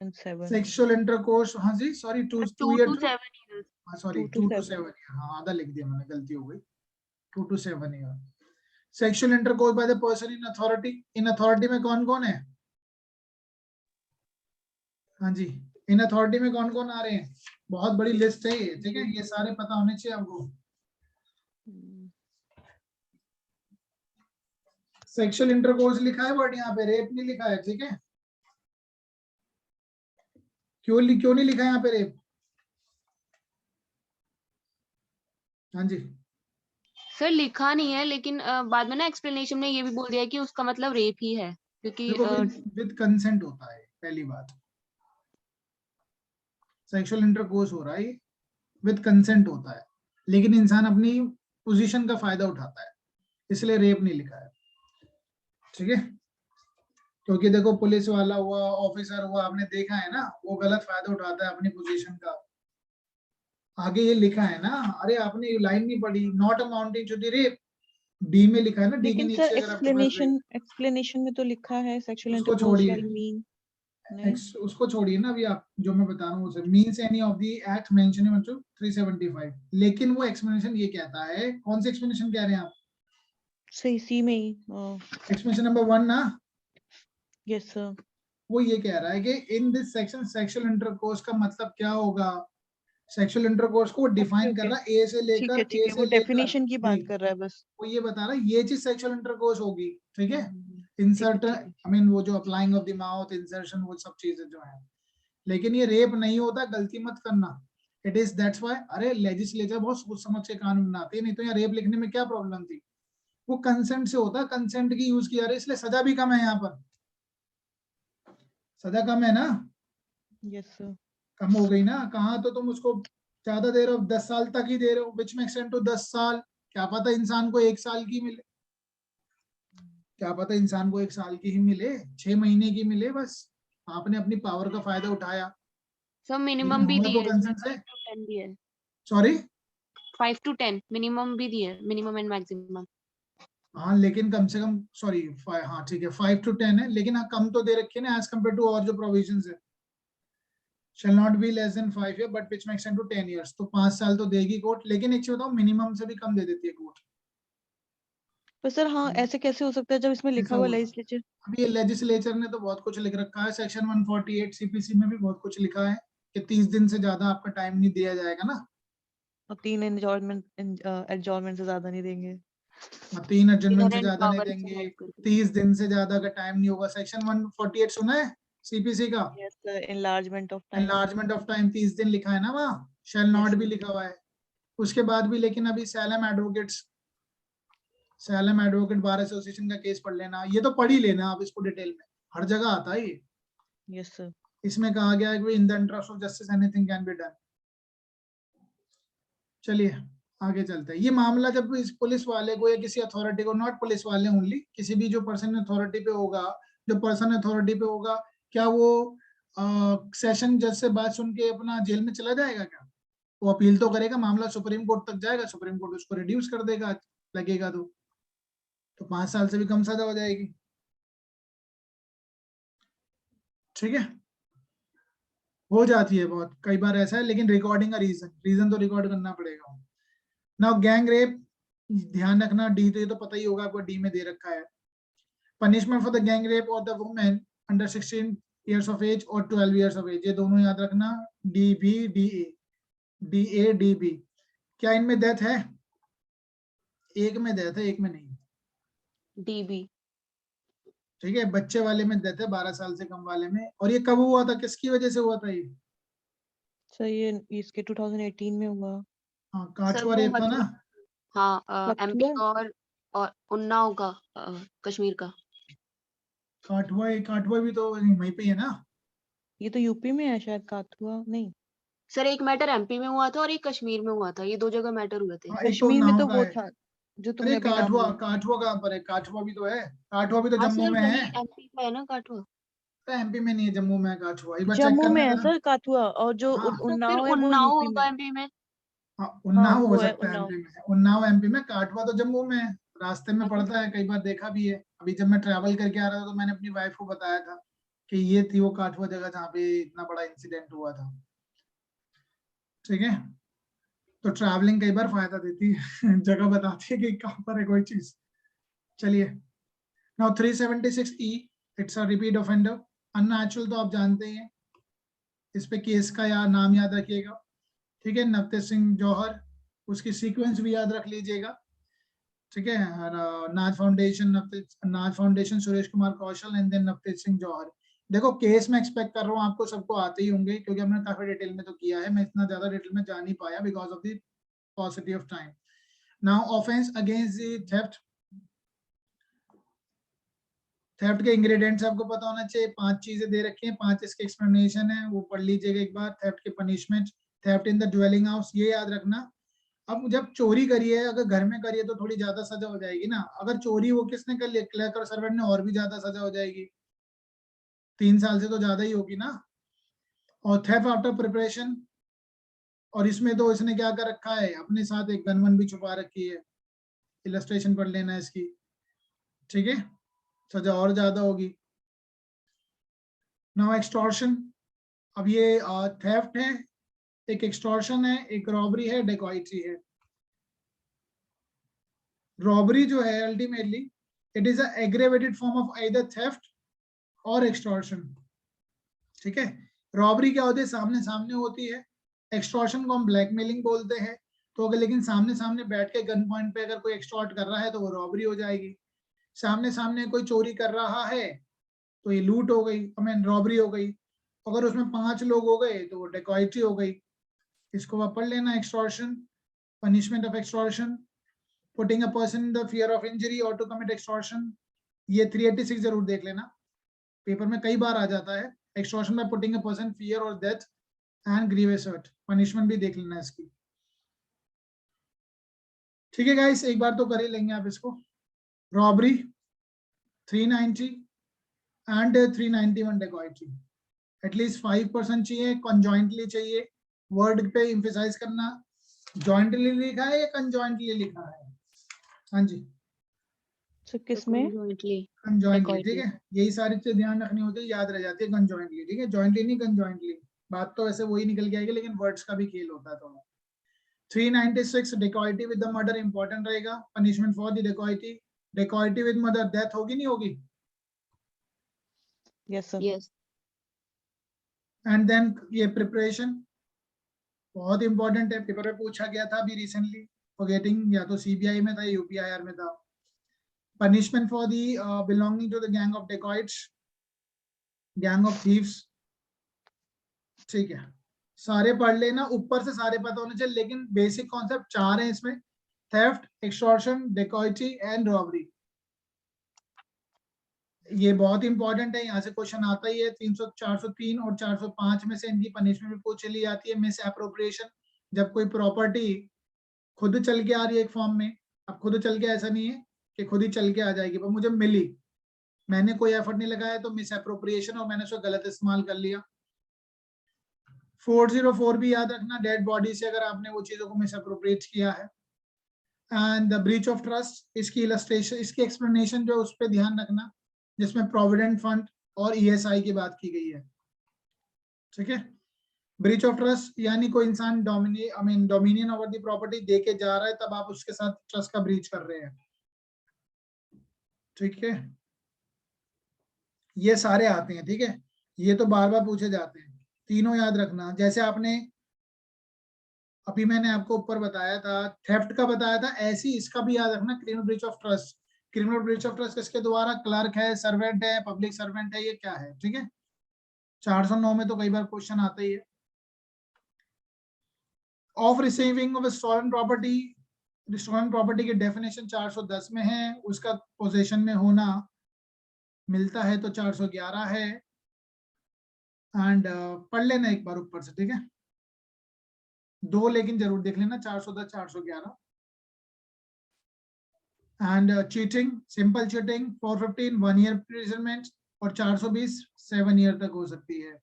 and 7. Sexual intercourse, हाँ जी, sorry 2 2 year to two, 7 years. हाँ सॉरी 2 to 2 to 7. 7, हाँ आधा लिख दिया मैंने, गलती हो गई, 2 to 7 year. Sexual intercourse by the person in authority, in authority में कौन कौन है? हाँ जी, इन अथॉरिटी में कौन कौन आ रहे हैं, बहुत बड़ी लिस्ट है ये, ठीक है, ये सारे पता होने चाहिए आपको। सेक्सुअल इंटरकोर्स लिखा है बट यहाँ पे रेप नहीं लिखा है, ठीक है। क्यों नहीं लिखा है यहाँ पे रेप? हाँ जी, सर लिखा नहीं है, लेकिन बाद में ना एक्सप्लेनेशन में ये भी बोल दिया है कि उसका मतलब रेप ही है, क्योंकि देखो विद कंसेंट होता है, पहली बात। सेक्सुअल इंटरकोर्स हो रहा है विद कंसेंट होता है, लेकिन इंसान अपनी पोजीशन का फायदा उठाता है, इसलिए रेप नहीं लिखा है, ठीक है। क्योंकि देखो पुलिस वाला हुआ, ऑफिसर हुआ, आपने देखा है ना, वो गलत फायदा उठाता है अपनी पोजीशन का। आगे ये लिखा है ना, अरे आपने लाइन नहीं पढ़ी, not amounting to the rape, D में लिखा है ना, डी के लेकिन नीचे सर अगर आपके पास एक्सप्लेनेशन में तो लिखा है सेक्सुअल उसको इंटरकोर्स छोड़िए, शैल मीन। नहीं, उसको छोड़िए ना, अभी आप जो मैं बता रहा हूँ उसे, means any of the act mention in 375, लेकिन वो एक्सप्लेनेशन ये कहता है, कौन सी एक्सप्लेनेशन कह रहे हैं आप? सही सी में ही। एक्सप्लेनेशन नंबर 1 ना, यस सर। वो ये कह रहा है कि in this section sexual intercourse का मतलब क्या होगा। सेक्सुअल इंटरकोर्स को डिफाइन कर रहा है ए से लेकर, ठीक है, वो डेफिनेशन की बी। बात कर रहा है बस। वो ये बता रहा है ये चीज सेक्सुअल इंटरकोर्स होगी, ठीक है। ठीक इंसर्ट, है। आई मीन वो जो applying of the mouth, insertion, वो सब चीजें जो है, लेकिन ये रेप नहीं होता, गलती मत करना। इट इज दैट्स व्हाई, अरे लेजिस्लेचर बहुत सोच समझ के कानून बनाते हैं, नहीं तो यहाँ रेप लिखने में क्या प्रॉब्लम थी। वो कंसेंट से होता, कंसेंट की यूज किया, इसलिए सजा भी कम है यहाँ पर, सजा कम है ना, यस सर। कम हो गई ना। कहाँ तो तुम उसको ज्यादा दे रहे हो, 10 साल तक ही दे रहे हो, विच में एक्सटेंड टू 10 साल, क्या पता इंसान को 1 साल की मिले, क्या पता इंसान को 1 साल की ही मिले, 6 महीने की मिले, बस आपने अपनी पावर का फायदा उठाया, सर लेकिन मिनिमम भी होगा दी तो है, इसमें कंसेंट से। 5 to 10 भी है। सॉरी, 5 to 10 मिनिमम भी दी है, मिनिमम एंड मैक्सिमम। हाँ लेकिन कम से कम, सॉरी, हाँ ठीक है, 5 to 10 है, लेकिन हाँ कम तो दे रखे ना एज कम्पेयर टू और जो प्रोविजंस है। shall not be less than 5 years but which may extend to 10 years, तो 5 साल तो देगी कोर्ट, लेकिन एक चीज बताओ, मिनिमम से भी कम दे देती है कोर्ट। पर सर हाँ, ऐसे कैसे हो सकता है जब इसमें लिखा ऐसा हुआ होता, लेजिस्लेचर। अभी ये लेजिस्लेचर ने तो बहुत कुछ लिख रखा है, सेक्शन 148 सीपीसी में भी बहुत कुछ लिखा है कि 30 दिन से ज्यादा आपका टाइम नहीं दिया जाएगा ना, और 3 एडजॉर्नमेंट से ज्यादा नहीं देंगे। 3 एडजमेंट से इनहेरेंट ज्यादा नहीं पावर देंगे, एक्सरसाइज करके। 30 दिन से ज्यादा का टाइम नहीं होगा। सेक्शन 148 सुना है सीपीसी का, yes sir, enlargement of time. Enlargement of time, 30 दिन लिखा है ना वहाँ, शैल यस नॉट भी सर। लिखा हुआ है। उसके बाद भी लेकिन अभी slam advocates, slam advocate bar association का केस पढ़ लेना, ये तो पढ़ ही लेना आप इसको डिटेल में, हर जगह आता है ये। Yes sir. इसमें कहा गया है कि in the interest of justice anything can be done. चलिए आगे चलते हैं। ये मामला जब इस पुलिस वाले को या किसी अथॉरिटी को, नॉट पुलिस वाले ओनली, किसी भी जो पर्सन अथॉरिटी पे होगा, जो पर्सन अथॉरिटी पे होगा, क्या वो सेशन जज से बात सुन के अपना जेल में चला जाएगा क्या? वो अपील तो करेगा, मामला सुप्रीम कोर्ट तक जाएगा, सुप्रीम कोर्ट उसको रिड्यूस कर देगा, लगेगा तो 5 साल से भी कम सजा हो जाएगी, ठीक है। हो जाती है बहुत, कई बार ऐसा है, लेकिन रिकॉर्डिंग का रीजन तो रिकॉर्ड करना पड़ेगा। नाउ गैंग रेप, ध्यान रखना, डी तो ये तो पता ही होगा आपको, डी में दे रखा है। Punishment for the gang rape और the women under 16 years of age और 12 years of age, ये दोनों याद रखना, D B D A, D A D B. क्या इनमें डेथ है? एक में डेथ है, एक में नहीं, डीबी। ठीक है। बच्चे वाले में डेथ है, 12 साल से कम वाले में। और ये कब हुआ था, किसकी वजह से हुआ था ये? सर ये इसके 2018 में हुआ। हाँ, सर काठुआ वो रेप था ना। मतलब, हाँ एमपी कठुआ। का और उन्नाव का, कश्मीर का। काठुआ भी तो वहीं पे ही है ना। ये तो यूपी में है शायद, काथुआ नहीं। सर एक मैटर एमपी में हुआ था और एक कश्मीर में हुआ था, ये 2 जगह मैटर हुए थे। हाँ, एक तो कश्मीर में उन्नाव तो का वो है। था जो अरे तुमने अभी नाम काठुआ, लिया। काठुआ कहाँ पर है? काठुआ भी तो है, काठुआ भी तो हाँ जम्मू सर में वही है। एमपी का है ना काठुआ। तो एमपी में नहीं है, जम्मू में है काठुआ, एक बार चेक जम्मू में करना है जरा। सर काथुआ, और जो हाँ तो फिर उन्नाव है वो उन्नाव यूपी में। होगा एमपी में। हाँ, हाँ उन्नाव हो वो है सकता है उन्नाव। एमपी में, उन्नाव एमपी में, काठुआ तो जम्मू में है, रास्ते में हाँ तो पड़ता है, कई बार देखा भी है। अभी जब मैं ट्रैवल करके आ रहा था तो मैंने अपनी वाइफ को बताया था कि ये थी वो काठुआ जगह जहाँ पे इतना बड़ा इंसिडेंट हुआ था, ठीक है। तो ट्रैवलिंग कई बार फायदा देती है जगह बताती है कि कहाँ पर है कोई चीज। चलिए, now 376E, it's a repeat offender. Unnatural तो आप जानते ही हैं, इस पे केस का नाम याद रखिएगा, ठीक है। नवतेज सिंह जौहर, उसकी सीक्वेंस भी याद रख लीजिएगा, ठीक है। Naz foundation Suresh Kumar Koushal and then Navtej Singh Johar. देखो केस मैं एक्सपेक्ट कर रहा हूँ आपको सबको आते ही होंगे, क्योंकि हमने काफी डिटेल में तो किया है, मैं इतना ज्यादा डिटेल में जा नहीं पाया because of the paucity of time. Now offense against the theft के इंग्रेडिएंट्स आपको पता होना चाहिए, 5 चीजें दे रखी हैं, 5 इसके एक्सप्लेनेशन है, वो पढ़ लीजिएगा एक बार। थेफ्ट के punishment, theft in the dwelling house, ये याद रखना। अब जब चोरी करिए, अगर घर में करिए तो थोड़ी ज्यादा सजा हो जाएगी ना, अगर चोरी वो किसने कर लिया, क्लर्क और सर्वेंट ने, और भी ज्यादा सजा हो जाएगी, 3 साल से तो ज्यादा ही होगी ना। और थेफ्ट आफ्टर प्रिपरेशन, और इसमें तो इसने क्या कर रखा है, अपने साथ एक गन वन भी छुपा रखी है, इलस्ट्रेशन पढ़ लेना इसकी, ठीक है, सजा और ज्यादा होगी। नाउ एक्सटॉर्शन, अब ये थेफ्ट है, एक एक्सटॉर्शन है, एक रॉबरी है, डेकॉइट्री है। रॉबरी जो है ultimately it is a aggravated form of either theft और एक्सटॉर्शन, ठीक है। रॉबरी क्या होती है, सामने सामने होती है। एक्सटॉर्शन को हम ब्लैकमेलिंग बोलते हैं। तो अगर लेकिन सामने सामने बैठ के गन पॉइंट पे अगर कोई एक्सटॉर्ट कर रहा है तो वो रॉबरी हो जाएगी। सामने सामने कोई चोरी कर रहा है तो ये लूट हो गई, आई मीन रॉबरी हो गई। अगर उसमें 5 लोग हो गए तो वो डेकॉइट्री हो गई। इसको आप पढ़ लेना, extortion, punishment of extortion, putting a person in the fear of injury और टू कमिट एक्सटॉर्शन। ये 386 जरूर देख लेना, पेपर में कई बार आ जाता है। Extortion by putting a person fear और death and grievous hurt, punishment भी देख लेना इसकी, ठीक है गाइस। एक बार तो कर ही लेंगे आप इसको। रॉबरी 390 एंड 391 डेकॉइट्री, एटलीस्ट 5% चाहिए, कंजॉइंटली चाहिए। वर्ड पे एम्फेसाइज करना, जॉइंटली लिखा है या कंजॉइंटली लिखा है? हाँ जी, सर किसमें? कंजॉइंटली, ठीक है। यही सारी चीजें ध्यान रखनी होती है, याद रह जाती है कंजॉइंटली, ठीक है। जॉइंटली नहीं, कंजॉइंटली। बात तो वैसे वही निकल के आएगी, लेकिन वर्ड्स का भी खेल होता है थोड़ा। 396 dacoity with the murder important रहेगा। Punishment for the dacoity, dacoity with murder, death होगी नहीं होगी? Yes sir. Yes. And then ये प्रिपरेशन बहुत इंपॉर्टेंट है, पेपर में पूछा गया था अभी रिसेंटली, फॉरगेटिंग, या तो सीबीआई में था या यूपीआईआर में था। Punishment for the belonging to the gang of dacoits, gang of thieves, ठीक है। सारे पढ़ लेना, ऊपर से सारे पता होने चाहिए, लेकिन बेसिक कॉन्सेप्ट 4 हैं इसमें, theft, extortion, dacoity and robbery. ये बहुत इंपॉर्टेंट है, यहाँ से क्वेश्चन आता ही है। 300, 403 और 405 में से इनकी पनिशमेंट भी पूछ ली जाती है। मिस एप्रोप्रिएशन, जब कोई प्रॉपर्टी खुद चल के आ रही है एक फॉर्म में, अब खुद चल के ऐसा नहीं है कि खुद ही चल के आ जाएगी, पर मुझे मिली, मैंने कोई एफर्ट नहीं लगाया, तो मिस एप्रोप्रिएशन, और मैंने उसका गलत इस्तेमाल कर लिया। 404 भी याद रखना, डेड बॉडी से अगर आपने वो चीजों को मिस एप्रोप्रिएट किया है। And the breach of trust, इसकी इलस्ट्रेशन, इसकी एक्सप्लेनेशन जो उस पर ध्यान रखना, जिसमें प्रोविडेंट फंड और ईएसआई की बात की गई है, ठीक है। ब्रीच ऑफ ट्रस्ट यानी कोई इंसान डोमिनियन ओवर द प्रॉपर्टी दे के जा रहा है, तब आप उसके साथ ट्रस्ट का ब्रीच कर रहे हैं, ठीक है। ये सारे आते हैं, ठीक है, ये तो बार बार पूछे जाते हैं, तीनों याद रखना। जैसे आपने अभी मैंने आपको ऊपर बताया था, थेफ्ट का बताया था, ऐसी इसका भी याद रखना, criminal breach of trust. Criminal breach of trust किसके द्वारा? क्लर्क है, सर्वेंट है, पब्लिक सर्वेंट है, ये क्या है, ठीक है। 409 में तो कई बार क्वेश्चन आता ही है। Of receiving of stolen property, stolen property की डेफिनेशन 410 में है, उसका पोजेशन में होना मिलता है तो 411 है। एंड पढ़ लेना एक बार ऊपर से, ठीक है, 2 लेकिन जरूर देख लेना, 410, 411। And cheating, simple cheating 415 1 year imprisonment, और 420 7 ईयर तक हो सकती है।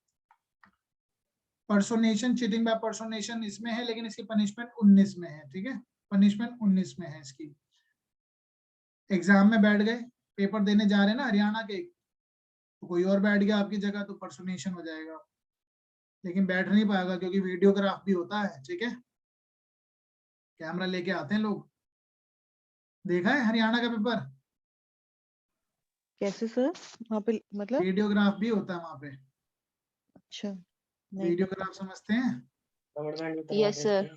पर्सोनेशन, चीटिंग बाय पर्सोनेशन इसमें है, लेकिन इसकी पनिशमेंट 19 में है, ठीक है, पनिशमेंट 19 में है इसकी। एग्जाम में बैठ गए, पेपर देने जा रहे हैं ना हरियाणा के, तो कोई और बैठ गया आपकी जगह तो पर्सोनेशन हो जाएगा, लेकिन बैठ नहीं पाएगा क्योंकि वीडियोग्राफ भी होता है, ठीक है, कैमरा लेके आते हैं लोग। देखा है हरियाणा का पेपर? कैसे सर? वहाँ पे मतलब? वीडियोग्राफ भी होता है वहां पे। अच्छा। नहीं वीडियोग्राफ समझते हैं? Yes sir.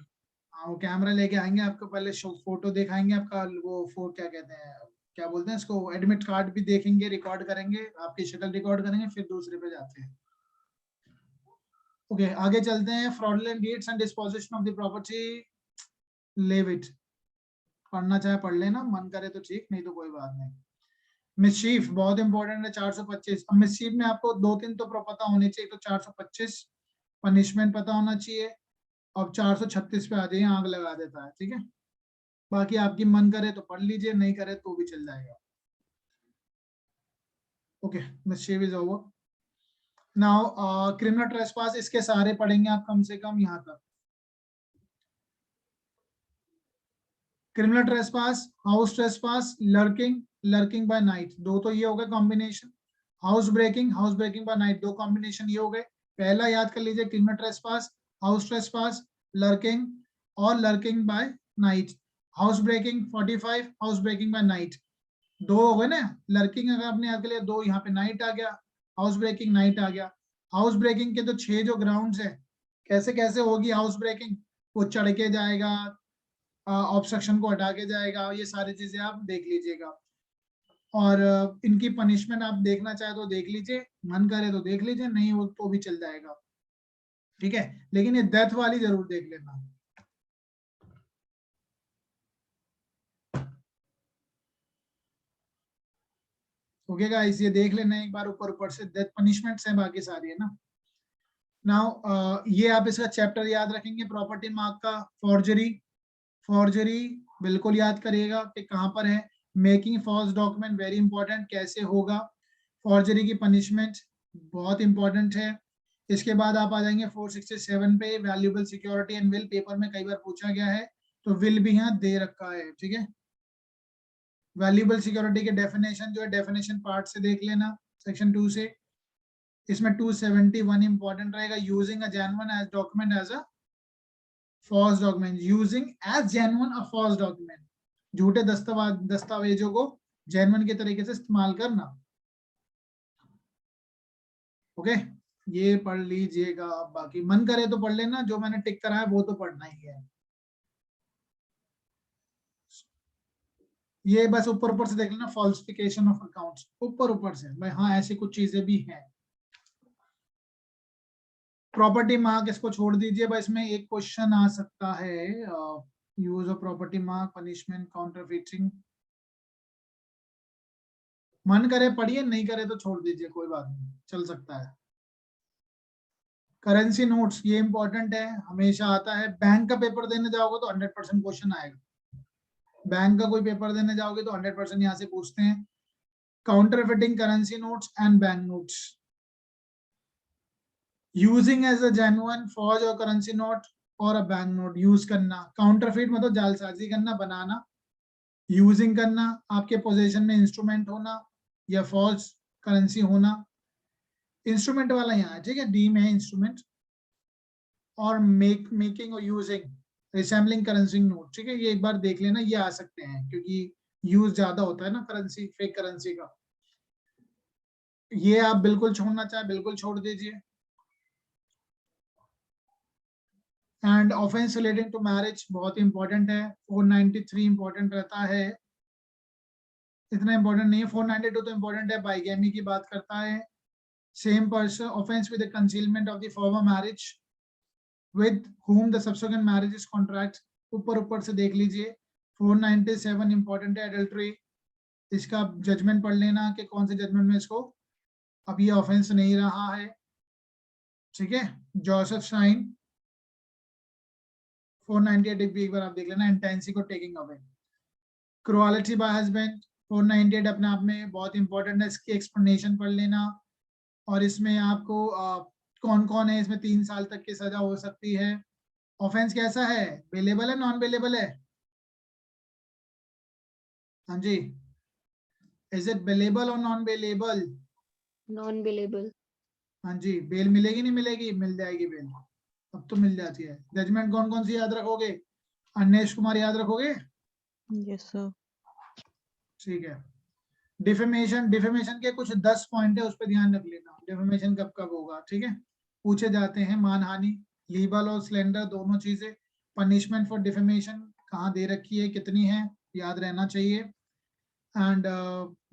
हाँ, वो कैमरा लेके आएंगे आपको, पहले फोटो दिखाएंगे आपका, वो क्या कहते हैं, क्या बोलते हैं इसको, एडमिट कार्ड भी देखेंगे, रिकॉर्ड करेंगे, आपकी शक्ल रिकॉर्ड करेंगे, फिर दूसरे पे जाते हैं। ओके, आगे चलते हैं। Fraudulent deeds and disposition of the property, leave it. पढ़ना चाहे पढ़ लेना, मन करे तो ठीक, नहीं तो कोई बात नहीं। मिसचीफ बहुत इंपॉर्टेंट है, 425। अब मिसचीफ में आपको 2-3 तो पता होने चाहिए, तो 425 पनिशमेंट पता होना चाहिए। अब 436 पे आ जाइए, आग लगा देता है, ठीक है। बाकी आपकी मन करे तो पढ़ लीजिए, नहीं करे तो भी चल जाएगा। Okay, mischief is over. Now criminal trespass, इसके सारे पढ़ेंगे आप कम से कम यहाँ तक। Criminal trespass, house trespass, lurking by night, दो तो ये हो गए combination. House breaking by night, दो कॉम्बिनेशन ये हो गए। पहला याद कर लीजिए, criminal trespass, house trespass, lurking और lurking by night. House breaking 45, house breaking by night, दो हो गए ना। लर्किंग अगर आपने याद कर लिया, दो, यहाँ पे नाइट आ गया, हाउस ब्रेकिंग नाइट आ गया। हाउस ब्रेकिंग के तो 6 जो ग्राउंड्स है, कैसे कैसे होगी हाउस ब्रेकिंग, वो चढ़ के जाएगा, ऑब्स्ट्रक्शन को हटा के जाएगा, ये सारी चीजें आप देख लीजिएगा। और इनकी पनिशमेंट आप देखना चाहे तो देख लीजिए, मन करे तो देख लीजिए, नहीं हो तो भी चल जाएगा, ठीक है। लेकिन ये डेथ वाली जरूर देख लेना। ओके गाइस, ये देख लेना एक बार ऊपर ऊपर से, डेथ पनिशमेंट्स हैं, बाकी सारी है ना। नाउ ये आप इसका चैप्टर याद रखेंगे, प्रॉपर्टी मार्क का। फॉर्जरी बिल्कुल याद करिएगा कि कहाँ पर है। Making false document very important, कैसे होगा। फॉर्जरी की पनिशमेंट बहुत इंपॉर्टेंट है। इसके बाद आप आ जाएंगे 467 पे, valuable security and will, paper में कई बार पूछा गया है, तो विल भी यहाँ दे रखा है, ठीक है। वैल्यूएबल सिक्योरिटी के डेफिनेशन जो है, डेफिनेशन पार्ट से देख लेना, सेक्शन 2 से। इसमें 271 इंपॉर्टेंट रहेगा, using a genuine as document as a false document, using as genuine a false document, झूठे दस्तावेजों को जेन्युइन के तरीके से इस्तेमाल करना। ओके, ये पढ़ लीजिएगा। बाकी मन करे तो पढ़ लेना, जो मैंने टिक करा है वो तो पढ़ना ही है। ये बस ऊपर ऊपर से देख लेना, फॉल्सिफिकेशन ऑफ अकाउंट्स, ऊपर ऊपर से भाई, हाँ ऐसी कुछ चीजें भी हैं। प्रॉपर्टी मार्क इसको छोड़ दीजिए, बस इसमें एक क्वेश्चन आ सकता है, use of property mark, punishment, counterfeiting. मन करे पढ़िए, नहीं करे तो छोड़ दीजिए, कोई बात नहीं, चल सकता है। करेंसी नोट्स, ये इंपॉर्टेंट है, हमेशा आता है। बैंक का पेपर देने जाओगे तो 100% क्वेश्चन आएगा। बैंक का कोई पेपर देने जाओगे तो 100% यहाँ से पूछते हैं। Counterfeiting currency notes and bank notes, using as a genuine forged और करेंसी नोट और अ बैंक नोट, यूज करना। काउंटरफिट मतलब जालसाजी करना, बनाना। यूजिंग करना, आपके पोजीशन में इंस्ट्रूमेंट होना या फॉल्स करेंसी होना। इंस्ट्रूमेंट वाला यहाँ है, ठीक है, डी में है इंस्ट्रूमेंट। और मेकिंग और यूजिंग रिसेंबलिंग करेंसी नोट, ठीक है, ये एक बार देख लेना, ये आ सकते हैं क्योंकि यूज ज्यादा होता है ना करेंसी, फेक करेंसी का। ये आप बिल्कुल छोड़ना चाहे बिल्कुल छोड़ दीजिए। And offence relating to marriage बहुत इंपॉर्टेंट है, 493 इंपॉर्टेंट रहता है, इतना इंपॉर्टेंट नहीं है। 492 तो इंपॉर्टेंट है, बाइगेमी की बात करता है। Same person offence with the concealment of the former marriage with whom the subsequent marriage is contract, ऊपर ऊपर से देख लीजिए। 497 इंपॉर्टेंट है, एडल्ट्री, इसका जजमेंट पढ़ लेना कि कौन से जजमेंट में इसको अब ये ऑफेंस नहीं रहा है, ठीक है। जोसेफ शाइन 498 भी एक बार आप देख लेना, इंटेंसी को taking away. Cruelty bye husband 498 अपने आप में बहुत इंपॉर्टेंट है, इसकी एक्सप्लेनेशन पढ़ लेना। और इसमें आपको कौन कौन है, इसमें 3 साल तक की सजा हो सकती है। ऑफेंस कैसा है, बेलेबल है नॉन बेलेबल है? हाँ जी, इज इट बेलेबल और नॉन बेलेबल? Non billable. हाँ जी, बेल मिलेगी नहीं मिलेगी? मिल जाएगी बेल, अब तो मिल जाती है। जजमेंट कौन कौन सी याद रखोगे? अन्वेश कुमार याद रखोगे? Yes sir. ठीक है। डिफेमेशन के कुछ 10 पॉइंट है, उस पर ध्यान रख लेना, डिफेमेशन कब कब होगा, ठीक है। पूछे जाते हैं, मानहानि, लीबल और स्लेंडर दोनों चीजें। पनिशमेंट फॉर डिफेमेशन कहाँ दे रखी है, कितनी है, याद रहना चाहिए। एंड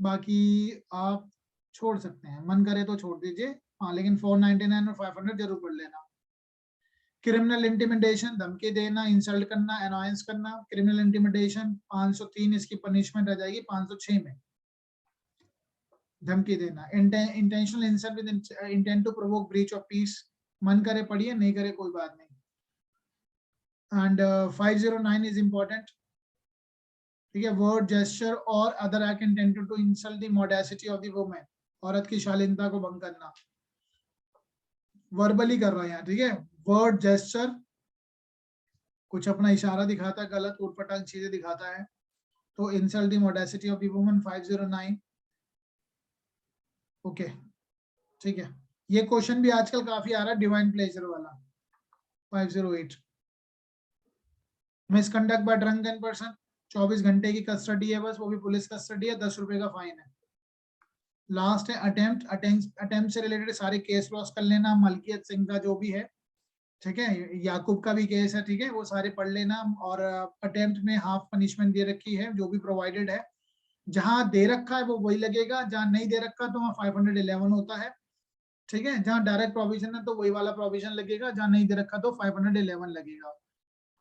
बाकी आप छोड़ सकते हैं, मन करे तो छोड़ दीजिए, हाँ, लेकिन 499 और 500 जरूर पढ़ लेना। क्रिमिनल इंटिमिडेशन, धमकी देना, इंसल्ट करना, अनॉयंस करना, क्रिमिनल इंटिमिडेशन 503 इसकी पनिशमेंट आ जाएगी। 506 में धमकी देना, intentional insult with intent to provoke breach of peace, मन करे पढ़िए, नहीं करे कोई बात नहीं। एंड 509 इज इंपॉर्टेंट, ठीक है, वर्ड, जेस्चर और other act intended to insult the modesty of the women, औरत की शालीनता को भंग करना। वर्बली कर रहा है यहाँ, ठीक है, वर्ड, जेस्चर, कुछ अपना इशारा दिखाता है, गलत उटपटांग चीजें दिखाता है, तो insult the modesty of the woman 509। Okay, ठीक है, ये क्वेश्चन भी आजकल काफी आ रहा है, डिवाइन प्लेजर वाला 508। मिसकंडक्ट बाय ड्रंकन पर्सन 24 घंटे की कस्टडी है बस, वो भी पुलिस कस्टडी है, 10 रुपए का फाइन है। लास्ट है अटेम्प्ट से रिलेटेड सारे केस लॉस कर लेना, मलकियत सिंह का जो भी है, ठीक है, याकूब का भी केस है, ठीक है, वो सारे पढ़ लेना। और अटेम्प्ट में हाफ पनिशमेंट दे रखी है, जो भी प्रोवाइडेड है, जहां दे रखा है वो वही लगेगा, जहां नहीं दे रखा तो वहाँ 511 होता है, ठीक है, जहां डायरेक्ट प्रोविजन है तो वही वाला प्रोविजन लगेगा, जहां नहीं दे रखा तो 511 लगेगा।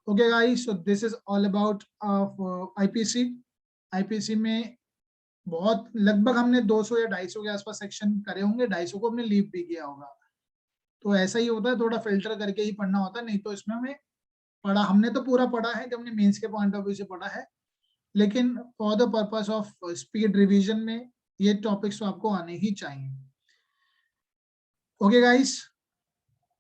Okay guys, so this is all about IPC. IPC में बहुत लगभग हमने 200 या 250 के आसपास सेक्शन करे होंगे, 250 को हमने लीव भी किया होगा, तो ऐसा ही होता है, थोड़ा फिल्टर करके ही पढ़ना होता है, नहीं तो इसमें हमें पढ़ा, हमने तो पूरा पढ़ा है जब हमने मेंस के पॉइंट ऑफ व्यू से पढ़ा है, लेकिन for the purpose of speed revision में ये टॉपिक्स तो आपको आने ही चाहिए। Okay guys,